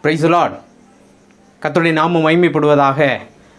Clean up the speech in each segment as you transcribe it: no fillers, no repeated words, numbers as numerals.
Praise the Lord. கர்த்தருடைய நாமம் மகிமைப்படுவதாக.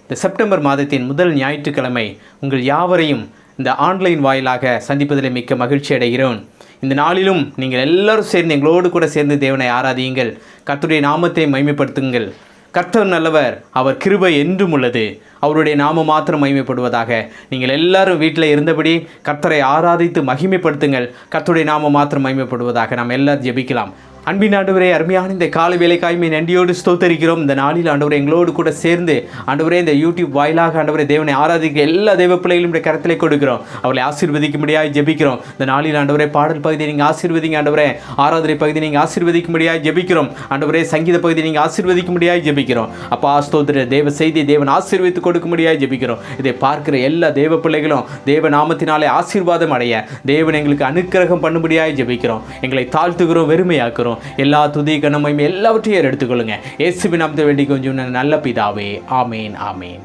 இந்த செப்டம்பர் மாதத்தின் முதல் ஞாயிற்றுக்கிழமை உங்கள் யாவரையும் இந்த ஆன்லைன் வாயிலாக சந்திப்பதில் மிக்க மகிழ்ச்சி அடைகிறோம். இந்த நாளிலும் நீங்கள் எல்லாரும் சேர்ந்து எங்களோடு கூட சேர்ந்து தேவனை ஆராதியுங்கள். கர்த்தருடைய நாமத்தை மகிமைப்படுத்துங்கள். கர்த்தர் நல்லவர், அவர் கிருபை என்றும் உள்ளது. அவருடைய நாமம் மாத்திரம் மகிமைப்படுவதாக. நீங்கள் எல்லாரும் வீட்டில் இருந்தபடி கர்த்தரை ஆராதித்து மகிமைப்படுத்துங்கள். கர்த்தருடைய நாமம் மாத்திரம் மகிமைப்படுவதாக. நாம் எல்லாரும் ஜெபிக்கலாம். அன்பின் ஆண்டவரே, அருமையான இந்த காலை வேலைக்காய்மை நன்றியோடு ஸ்தோத்தரிக்கிறோம். இந்த நாளில் ஆண்டவரே எங்களோடு கூட சேர்ந்து ஆண்டவரே இந்த யூடியூப் வாயிலாக ஆண்டவரே தேவனை ஆராதிக்க எல்லா தேவ பிள்ளைகளும் இந்த கரத்திலே கொடுக்கிறோம். அவளை ஆசீர்வதிக்கும்படியாக ஜெபிக்கிறோம். இந்த நாளில் ஆண்டவரே பாடல் பகுதியை நீங்கள் ஆசீர்வதிங்க. ஆண்டவரே ஆராதனை பகுதியை நீங்கள் ஆசீர்வதிக்கும்படியாக ஜெபிக்கிறோம். ஆண்டவரே சங்கீத பகுதியை நீங்கள் ஆசீர்வதிக்கும்படியாக ஜெபிக்கிறோம். அப்பா ஸ்தோத்திர தேவ செய்தி தேவன் ஆசீர்வதித்து கொடுக்கும்படியாக ஜெபிக்கிறோம். இதை பார்க்கிற எல்லா தேவ பிள்ளைகளும் தேவ நாமத்தினாலே ஆசீர்வாதம் அடைய தேவன் எங்களுக்கு அனுக்கிரகம் பண்ணும்படியாக ஜெபிக்கிறோம். எங்களை தாழ்த்துகிறோம், வெறுமையாக்குறோம். எல்லா துதி கனமையும் எல்லாவற்றையும் எடுத்துக்கொள்ளுங்க. இயேசுவின் நாமத்தை வேண்டி கொஞ்சம் நல்ல பிதாவே, ஆமேன் ஆமேன்.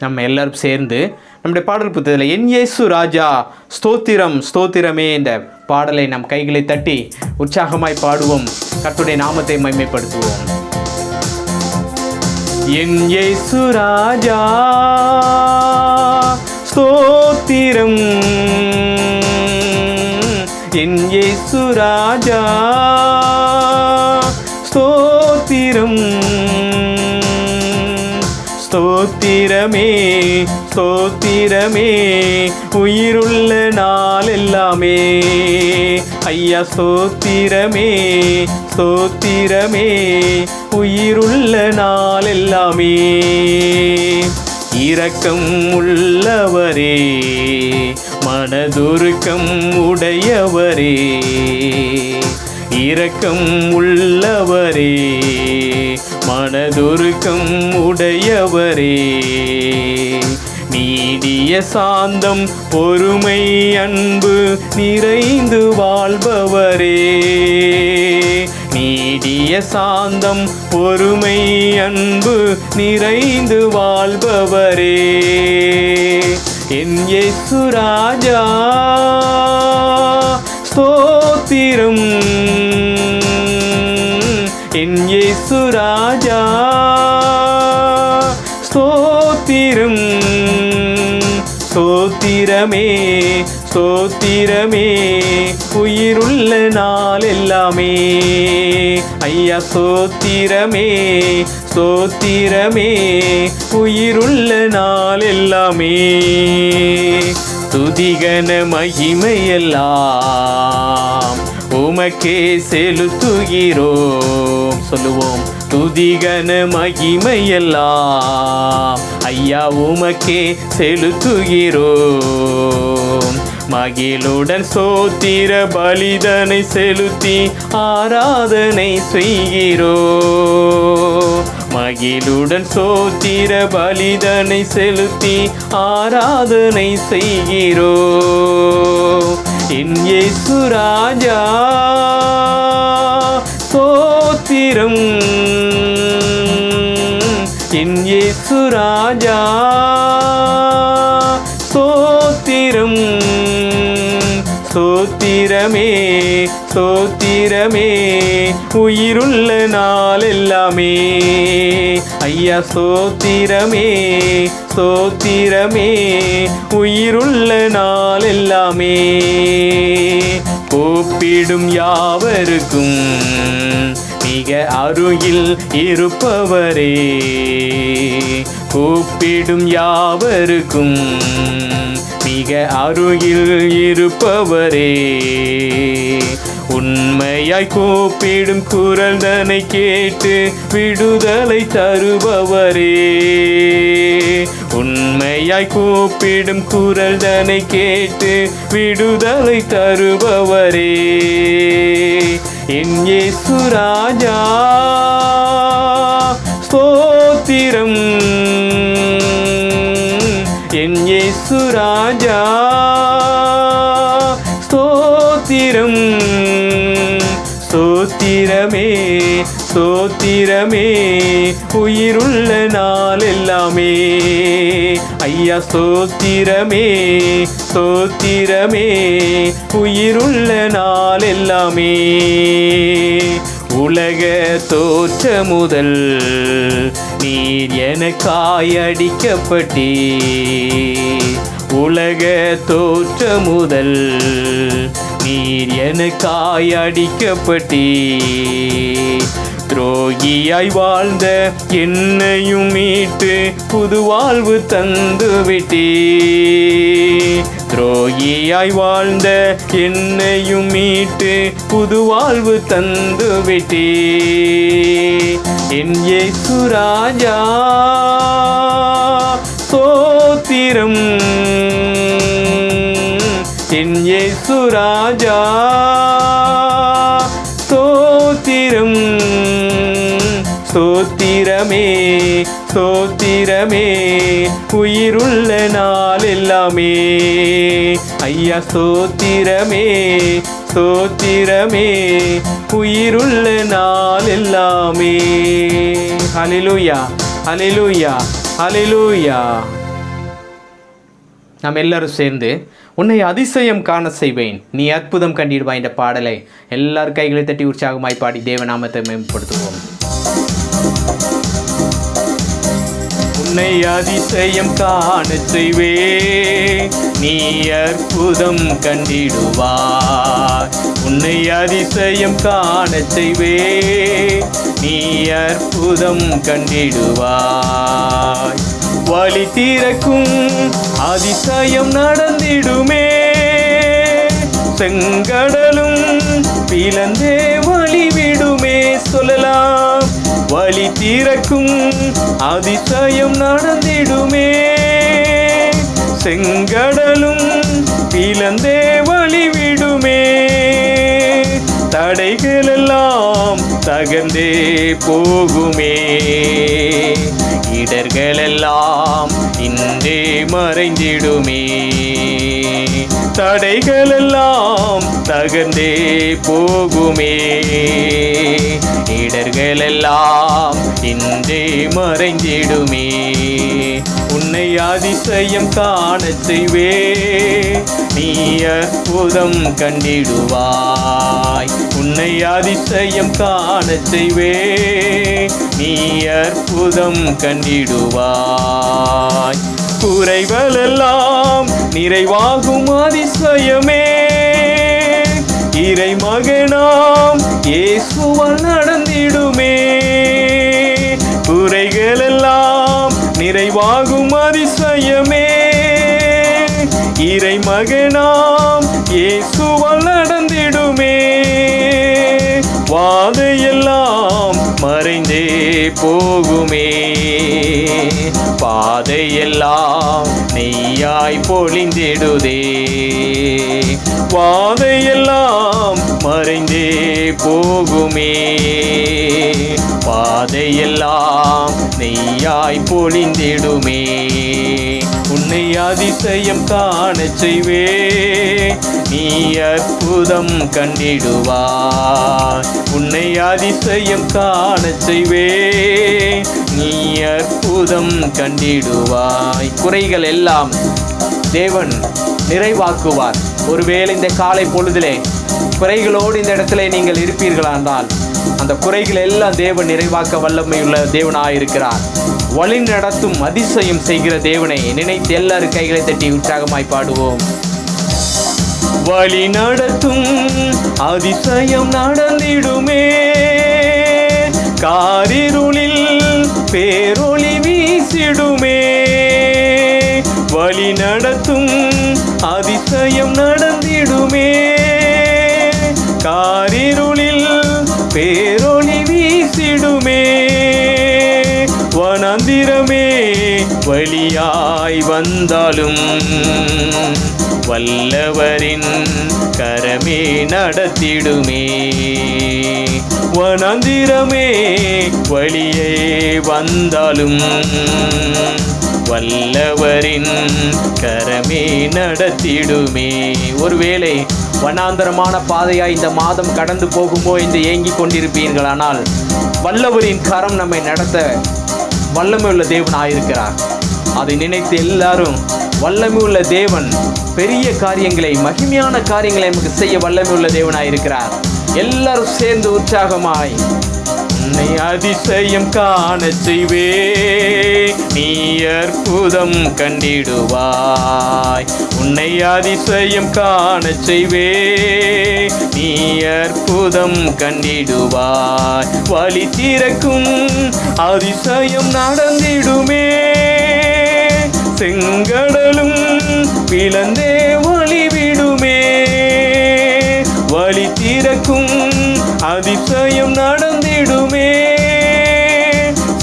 நம்ம எல்லாரும் சேர்ந்து நம்முடைய பாடல் புத்தகத்தில் என் இயேசு ராஜா ஸ்தோத்திரம் ஸ்தோத்திரமே என்ற பாடலை நம் கைகளை தட்டி உற்சாகமாய் பாடுவோம். கர்த்தருடைய நாமத்தை மகிமைப்படுத்துவோம். என் இயேசு ராஜா ஸ்தோத்திரம், என் இயேசு ராஜா ஸ்தோத்திரம், ஸ்தோத்திரமே ஸ்தோத்திரமே உயிருள்ள நாள் எல்லாமே. ஐயா ஸ்தோத்திரமே ஸ்தோத்திரமே உயிருள்ள நாள் எல்லாமே. இரக்கம் உள்ளவரே, மனதுருக்கம் உடையவரே, இரக்கம் உள்ளவரே, மனதுருக்கம் உடையவரே, நீடிய சாந்தம் பொறுமை அன்பு நிறைந்து வாழ்பவரே, நீடிய சாந்தம் பொறுமை அன்பு நிறைந்து வாழ்பவரே, என் இயேசு ராஜா ஸ்தோத்திரம், என் இயேசு ராஜா ஸ்தோத்திரம், ஸ்தோத்திரமே ஸ்தோத்திரமே உயிருள்ள நாள் எல்லாமே. ஐயா ஸ்தோத்திரமே ஸ்தோத்திரமே உயிருள்ள நாள் எல்லாமே. துதிகன மகிமையெல்லாம் உமக்கே செலுத்துகிறோம். சொல்லுவோம். துதிகன மகிமையெல்லாம் ஐயா உமக்கே செலுத்துகிறோம். மகிழுடன் ஸ்தோத்திர பலிதனை செலுத்தி ஆராதனை செய்கிறோம். மகிழுடன் ஸ்தோத்திர பலிதனை செலுத்தி ஆராதனை செய்கிறோம். என் இயேசு ராஜா ஸ்தோத்திரம், என் இயேசு ராஜா ஸ்தோத்திரம், ஸ்தோத்திரமே ஸ்தோத்திரமே உயிருள்ள நாள் எல்லாமே. ஐயா ஸ்தோத்திரமே ஸ்தோத்திரமே உயிருள்ள நாள் எல்லாமே. கூப்பிடும் யாவருக்கும் மிக அருகில் இருப்பவரே, கூப்பிடும் யாவருக்கும் மிக அருகில் இருப்பவரே, உண்மையாய் கூப்பிடும் குரல் தன்னை கேட்டு விடுதலை தருபவரே, உண்மையாய் கூப்பிடும் குரல் தன்னை கேட்டு விடுதலை தருபவரே, என் இயேசு ராஜா ஸ்தோத்திரம், என் இயேசு ராஜா ஸ்தோத்திரம், ஸ்தோத்திரமே ஸ்தோத்திரமே உயிருள்ள நாள் எல்லாமே. ஐயா ஸ்தோத்திரமே ஸ்தோத்திரமே, உயிருள்ள நாள் எல்லாமே. உலக தோற்ற முதல் நீர் எனக்காய் அடிக்கப்பட்டே. உலக தோற்ற முதல் நீர் எனக்காய் அடிக்கப்பட்டே. துரோகியாய் வாழ்ந்த என்னையும் மீட்டு புது வாழ்வு தந்து விட்டே. துரோகியாய் வாழ்ந்த என்னையும் மீட்டு புது வாழ்வு தந்து விட்டே. என் இயேசு ராஜா ஸ்தோத்திரம். என் இயேசு ராஜா ஸ்தோத்திரம். ஸ்தோத்திரமே ஸ்தோத்திரமே, உயிருள்ள நாள் எல்லாமே. ஐயா ஸ்தோத்திரமே ஸ்தோத்திரமே, உயிருள்ள நாள் எல்லாமே. ஹல்லேலூயா ஹல்லேலூயா ஹல்லேலூயா. நாம் எல்லாரும் சேர்ந்து உன்னை அதிசயம் காண செய்வேன், நீ அற்புதம் கண்டிடுவாய் என்ற பாடலை எல்லாரும் கைகளை தட்டி உற்சாகமாய் பாடி தேவநாமத்தை மேம்படுத்துவோம். உன்னை அதிசயம் காண செய்வேன், நீ அற்புதம் கண்டிடுவாய். உன்னை அதிசயம் காண செய்வேன், நீ அற்புதம் கண்டிடுவாய். வழி திறக்கும் அதிசயம் நடந்திடுமே. செங்கடலும் பிளந்தே வழி விடுமே. சொல்லலாம், வழி திறக்கும் அதிசயம் நடந்திடுமே. செங்கடலும் பிளந்தே வழி விடுமே. தடைகள் எல்லாம் தகர்ந்தே போகுமே. இடர்கள் எல்லாம் இன்றே மறைந்திடுமே. தடைகள் எல்லாம் தகர்ந்தே போகுமே. இடர்கள் எல்லாம் இன்றே மறைந்திடுமே. உன்னை அதிசயம் காண செய்வே, நீ அற்புதம் கண்டிடுவாய். உன்னை அதிசயம் காண செய்வே, நீ அற்புதம் கண்டிடுவாய். குறைகளெல்லாம் நிறைவாகும் அதிசயமே. இறை மகனாம் இயேசுவால் நடந்திடுமே. குறைகளெல்லாம் நிறைவாகும் அதிசயமே. இறை மகனாம் இயேசுவால் நடந்திடுமே. வாதையெல்லாம் மறைந்தே போகுமே. பாதையெல்லாம் நெய்யாய் பொழிந்திடுதே. வாதையெல்லாம் மறைந்தே போகுமே. பாதையெல்லாம் நெய்யாய் பொழிந்திடுமே. உன்னை அதிசயம் காண செய்வே, நீ அற்புதம் கண்டிடுவாய். உன்னை அதிசயம் காண செய்வே, நீ அற்புதம் கண்டிடுவாய். குறைகள் எல்லாம் தேவன் நிறைவாக்குவார். ஒருவேளை இந்த காலை பொழுதிலே குறைகளோடு இந்த இடத்துல நீங்கள் இருப்பீர்களானால் அந்த குறைகள் எல்லாம் தேவன் நிறைவாக்க வல்லமையுள்ள தேவனாயிருக்கிறார். வழி நடத்தும் அதிசயம் செய்கிற தேவனை நினைத்து எல்லாரும் கைகளை தட்டி உற்சாகமாய் பாடுவோம். வழி நடத்தும் அதிசயம் நடந்திடுமே. காரிருளில் பேரொளி வீசிடுமே. வழி நடத்தும் அதிசயம் நடந்திடுமே. காரிருளில் பேரொளி வீசிடுமே. வனாந்திரமே வழியாய் வந்தாலும் வல்லவரின் கரமே நடத்திடுமே. வனாந்திரமே வழியே வந்தாலும் வல்லவரின் கரமே நடத்திடுமே. ஒருவேளை வனாந்தரமான பாதையாய் இந்த மாதம் கடந்து போகும்போ என்று ஏங்கிக் கொண்டிருப்பீர்களானால் வல்லவரின் கரம் நம்மை நடத்த வல்லமை உள்ள தேவனாயிருக்கிறார். அதை நினைத்து எல்லாரும் வல்லமை உள்ள தேவன் பெரிய காரியங்களை, மகிமையான காரியங்களை நமக்கு செய்ய வல்லமை உள்ள தேவனாயிருக்கிறார். எல்லாரும் சேர்ந்து உற்சாகமாய் உன்னை அதிசயம் காண செய்வே, நீ அற்புதம் கண்டிடுவாய். உன்னை அதிசயம் காண செய்வே, நீ அற்புதம் கண்டிடுவாய். வழி திறக்கும் அதிசயம் நடந்திடுமே, செங்கடலும் பிளந்தே வழிவிடுமே. வழி திறக்கும் அதிசயம் நடந்திடுமே,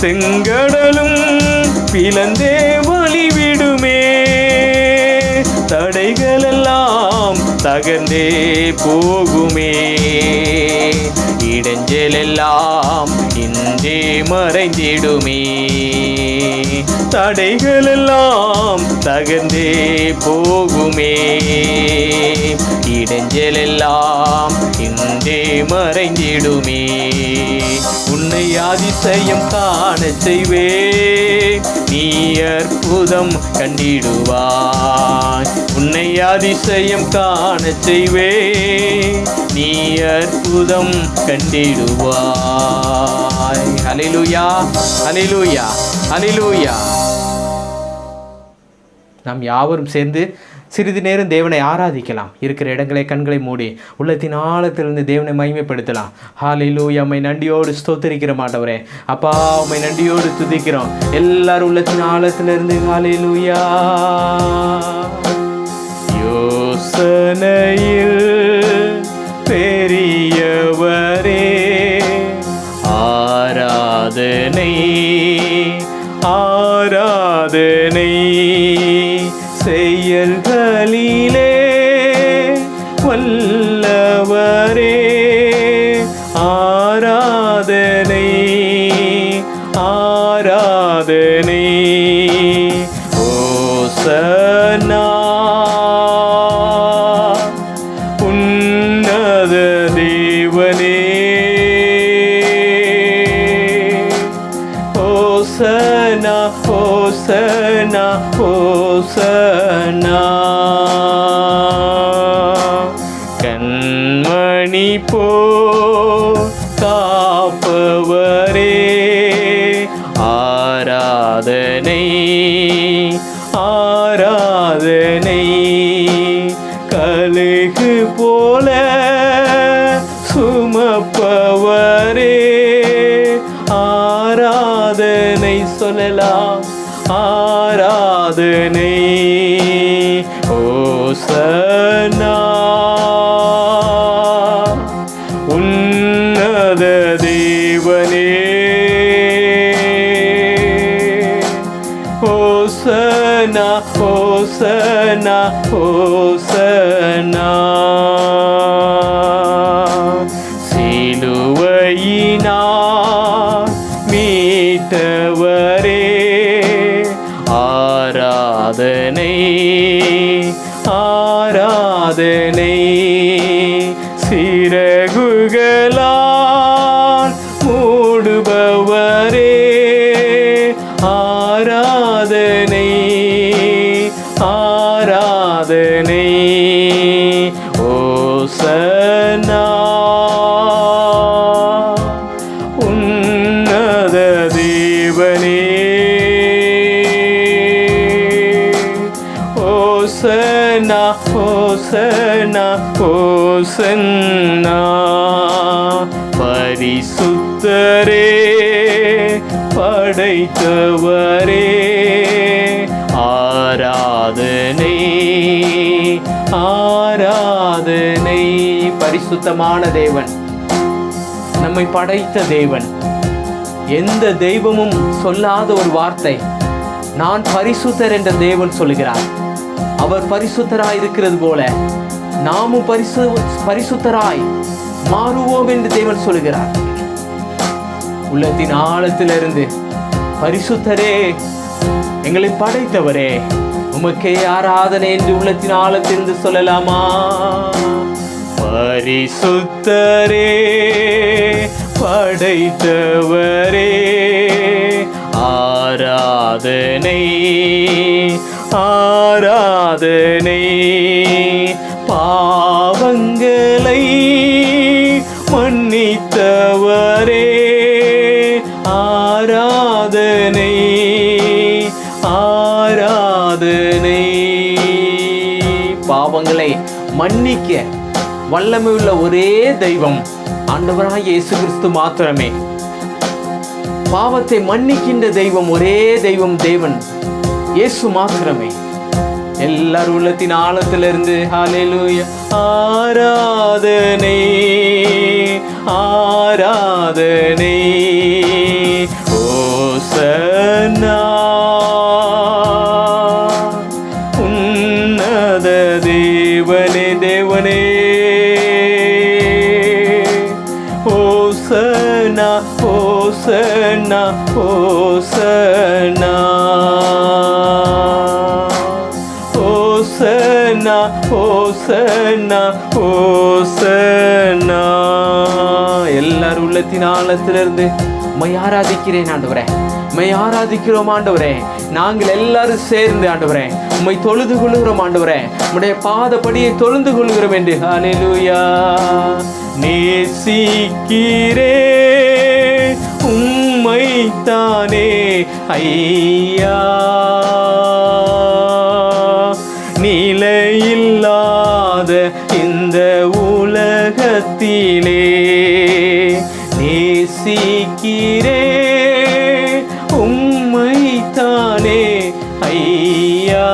செங்கடலும் பிளந்தே வழிவிடுமே. தடைகள் எல்லாம் தகர்ந்தே போகுமே, இடைஞ்சல் எல்லாம் இன்றே மறைந்திடுமே. தடைகள் எல்லாம் தகர்ந்தே போகுமே, இடைஞ்சல் எல்லாம் இன்றே மறைந்திடுமே. உன்னை அதிசயம் காண செய்வே, நீ அற்புதம் கண்டிடுவாய். உன்னை அதிசயம் காண செய்வே, நீ அற்புதம் கண்டிடுவாய். ஹல்லேலூயா, ஹல்லேலூயா, ஹல்லேலூயா. நாம் யாவரும் சேர்ந்து சிறிது நேரம் தேவனை ஆராதிக்கலாம். இருக்கிற இடங்களை கண்களை மூடி உள்ளத்தின் ஆழத்திலிருந்து தேவனை மகிமைப்படுத்தலாம். ஹல்லேலூயா. உம்மை நன்றியோடு ஸ்தோத்திரிக்கிறோம் ஆண்டவரே. அப்பா, உம்மை நன்றியோடு துதிக்கிறோம். எல்லாரும் உள்ளத்தின் ஆழத்திலிருந்து ஹல்லேலூயா. யோசனையில் பெரியவரே, ஆராதனை ஆராதனை. செயல்களிலே வல்லவரே, ஆராதனை ஆராதனை. ஓசன்னா உன்னத தேவனே, ஓசன்னா ஓசன்னா ஓசன்னா. கண்மணி போ காப்பவரே, ஆராதனை ஆராதனை. கழுகு போல சுமப்பவரே, ஆராதனை சொல்லலாம். ஆராதனை. ஓசன்னா உன்னத தேவனே, ஓசன்னா ஓசன்னா ஓசன்னா. சிலுவையினால் மீட்டவரே, ஆராதனை ஆராதனை. சிறகுகளால் மூடுபவரே, ஆராதனை ஆராதனை. ஓசன்னா உன்னத தேவனே, ஓசன்னா ஓசன்னா ஓசன்னா. பரிசுத்தரே, படைத்தவரே, ஆராதனை ஆராதனை. பரிசுத்தமான தேவன், நம்மை படைத்த தேவன். எந்த தெய்வமும் சொல்லாத ஒரு வார்த்தை, நான் பரிசுத்தர் என்ற தேவன் சொல்லுகிறார். அவர் பரிசுத்தராய் இருக்கிறது போல நாமும் பரிசுத்தராய் மாறுவோம் என்று தேவன் சொல்லுகிறார். உள்ளத்தின் ஆழத்திலிருந்து பரிசுத்தரே, எங்களை படைத்தவரே, உமக்கே ஆராதனை என்று உள்ளத்தின் ஆழத்திலிருந்து சொல்லலாமா? பரிசுத்தரே, படைத்தவரே, ஆராதனை ஆராதனை. பாவங்களை மன்னித்தவரே ஆராதனை ஆராதனை. பாவங்களை மன்னிக்க வல்லமை உள்ள ஒரே தெய்வம் ஆண்டவராகிய இயேசு கிறிஸ்து மாத்திரமே. பாவத்தை மன்னிக்கின்ற தெய்வம் ஒரே தெய்வம் தேவன் இயேசு மாத்திரமே. எல்லாரும் உள்ளத்தின் ஆழத்திலிருந்து ஹல்லேலூயா. ஆராதனை ஆராதனை. ஓசன்னா உன்னத தேவனே தேவனே. ஓசன்னா ஓசன்னா ஓசன்னா ஓசன்னா ஓசன்னா ஓசன்னா. எல்லாரும் உள்ளத்தின் ஆழத்திலிருந்து உம்மை ஆராதிக்கிறேன் ஆண்டவரே, உம்மை ஆராதிக்கிறோம் ஆண்டவரே. நாங்கள் எல்லாரும் சேர்ந்து ஆண்டவரே உம்மை தொழுது கொள்கிறோம் ஆண்டவரே, உம்முடைய பாதப்படியை தொழுது கொள்கிறோம் என்று. ஹல்லேலூயா. நேசிக்கிறே உம்மை தானே ஐயா, நிலையில்லாத இந்த உலகத்திலே நேசிக்கிறே உம்மை தானே ஐயா,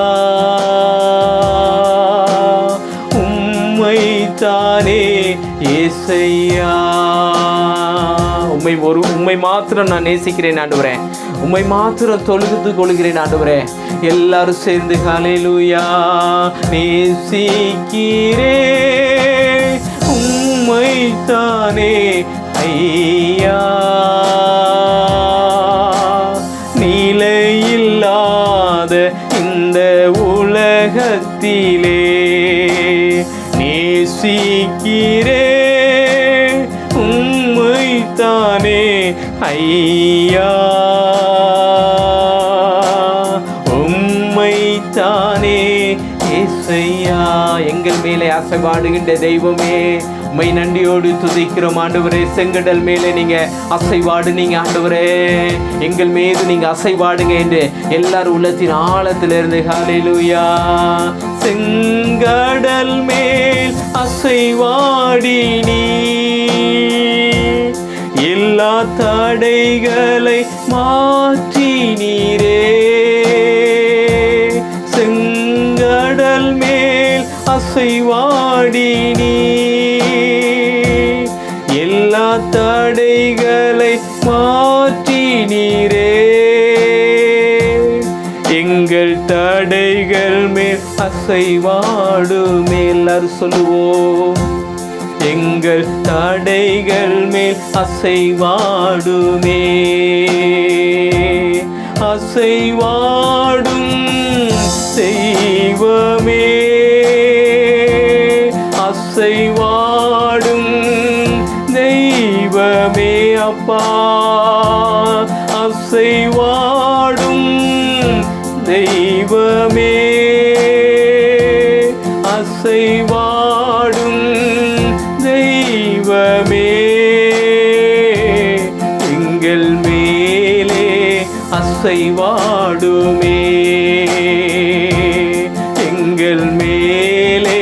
உம்மை தானே ஏசையா. உம்மை மாத்திரம் நான் நேசிக்கிறேன் ஆண்டவரே, உம்மை மாத்திரம் தொழுது கொள்கிறேன் ஆண்டவரே. எல்லாரும் சேர்ந்து ஹல்லேலூயா. நேசிக்கிறே உம்மை தானே ஐயா, நிலையில்லாத இந்த உலகத்திலே நேசிக்கிறே உம்மை தானே ஐயா, உம்மை தானே ஏசையா. எங்கள் மேலே அசைவாடுகின்ற தெய்வமே உம்மை நன்றியோடு துதிக்கிறோம் ஆண்டவரே. செங்கடல் மேலே நீங்க அசைவாடுனீங்க ஆண்டவரே, எங்கள் மீது நீங்க அசைவாடுங்க என்று எல்லாரும் உள்ளத்தின் ஆழத்திலிருந்து ஹல்லேலூயா. செங்கடல் மேல் அசைவாடி நீ எல்லா தடைகளை மாற்றி நீரே. செங்கடல் மேல் அசைவாடி நீ எல்லா தடைகளை மாற்றி நீரே. எங்கள் தடைகள் மேல் அசைவாடுமே. எல்லாரும் சொல்லுவோம். எங்கள் தடைகள் மேல் அசைவாடுமே. அசைவாடும் தெய்வமே, அசைவாடும் தெய்வமே அப்பா, அசைவாடும் தெய்வமே, அசைவாடும் தெய்வமே. எங்கள் மேலே அசைவாடுமே, எங்கள் மேலே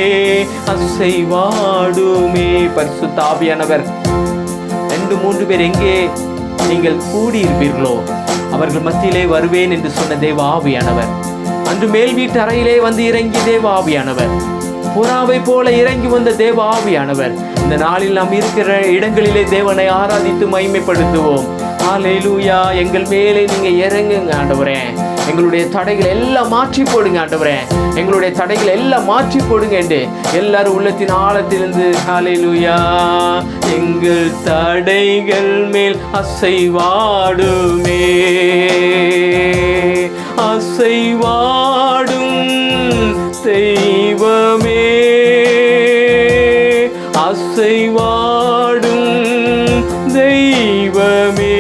அசைவாடுமே. பரிசுத்த ஆவியானவர் 2-3 பேர் எங்கே நீங்கள் கூடியிருப்பீர்களோ அவர்கள் மத்தியிலே வருவேன் என்று சொன்ன தேவ ஆவியானவர் அன்று மேல் வீட்டு அறையிலே வந்து இறங்கி தேவ ஆவியானவர், புறாவை போல இறங்கி வந்த தேவ ஆவியானவர். இந்த நாளில் நாம் இருக்கிற இடங்களிலே தேவனை ஆராதித்து மகிமைப்படுத்துவோம். ஹல்லேலூயா. எங்கள் மேலே நீங்க இறங்குங்க ஆண்டவரே. எங்களுடைய தடைகளை எல்லாம் மாற்றி போடுங்க ஆண்டவரே, எங்களுடைய தடைகளை எல்லாம் மாற்றி போடுங்க என்று எல்லாரும் உள்ளத்தின் ஆழத்திலிருந்து ஹல்லேலூயா. எங்கள் தடைகள் மேல் அசைவாடுமே, அசைவாடும் தெய்வமே, அசைவாடும் தெய்வமே,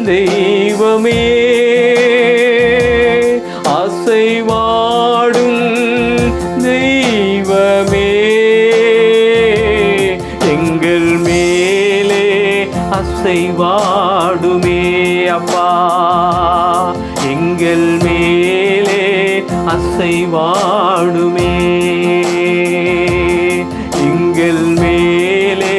தெய்வமே அசைவாடும் தெய்வமே எங்கள் மேலே அசைவாடுமே அப்பா, எங்கள் மேலே அசைவாடுமே, எங்கள் மேலே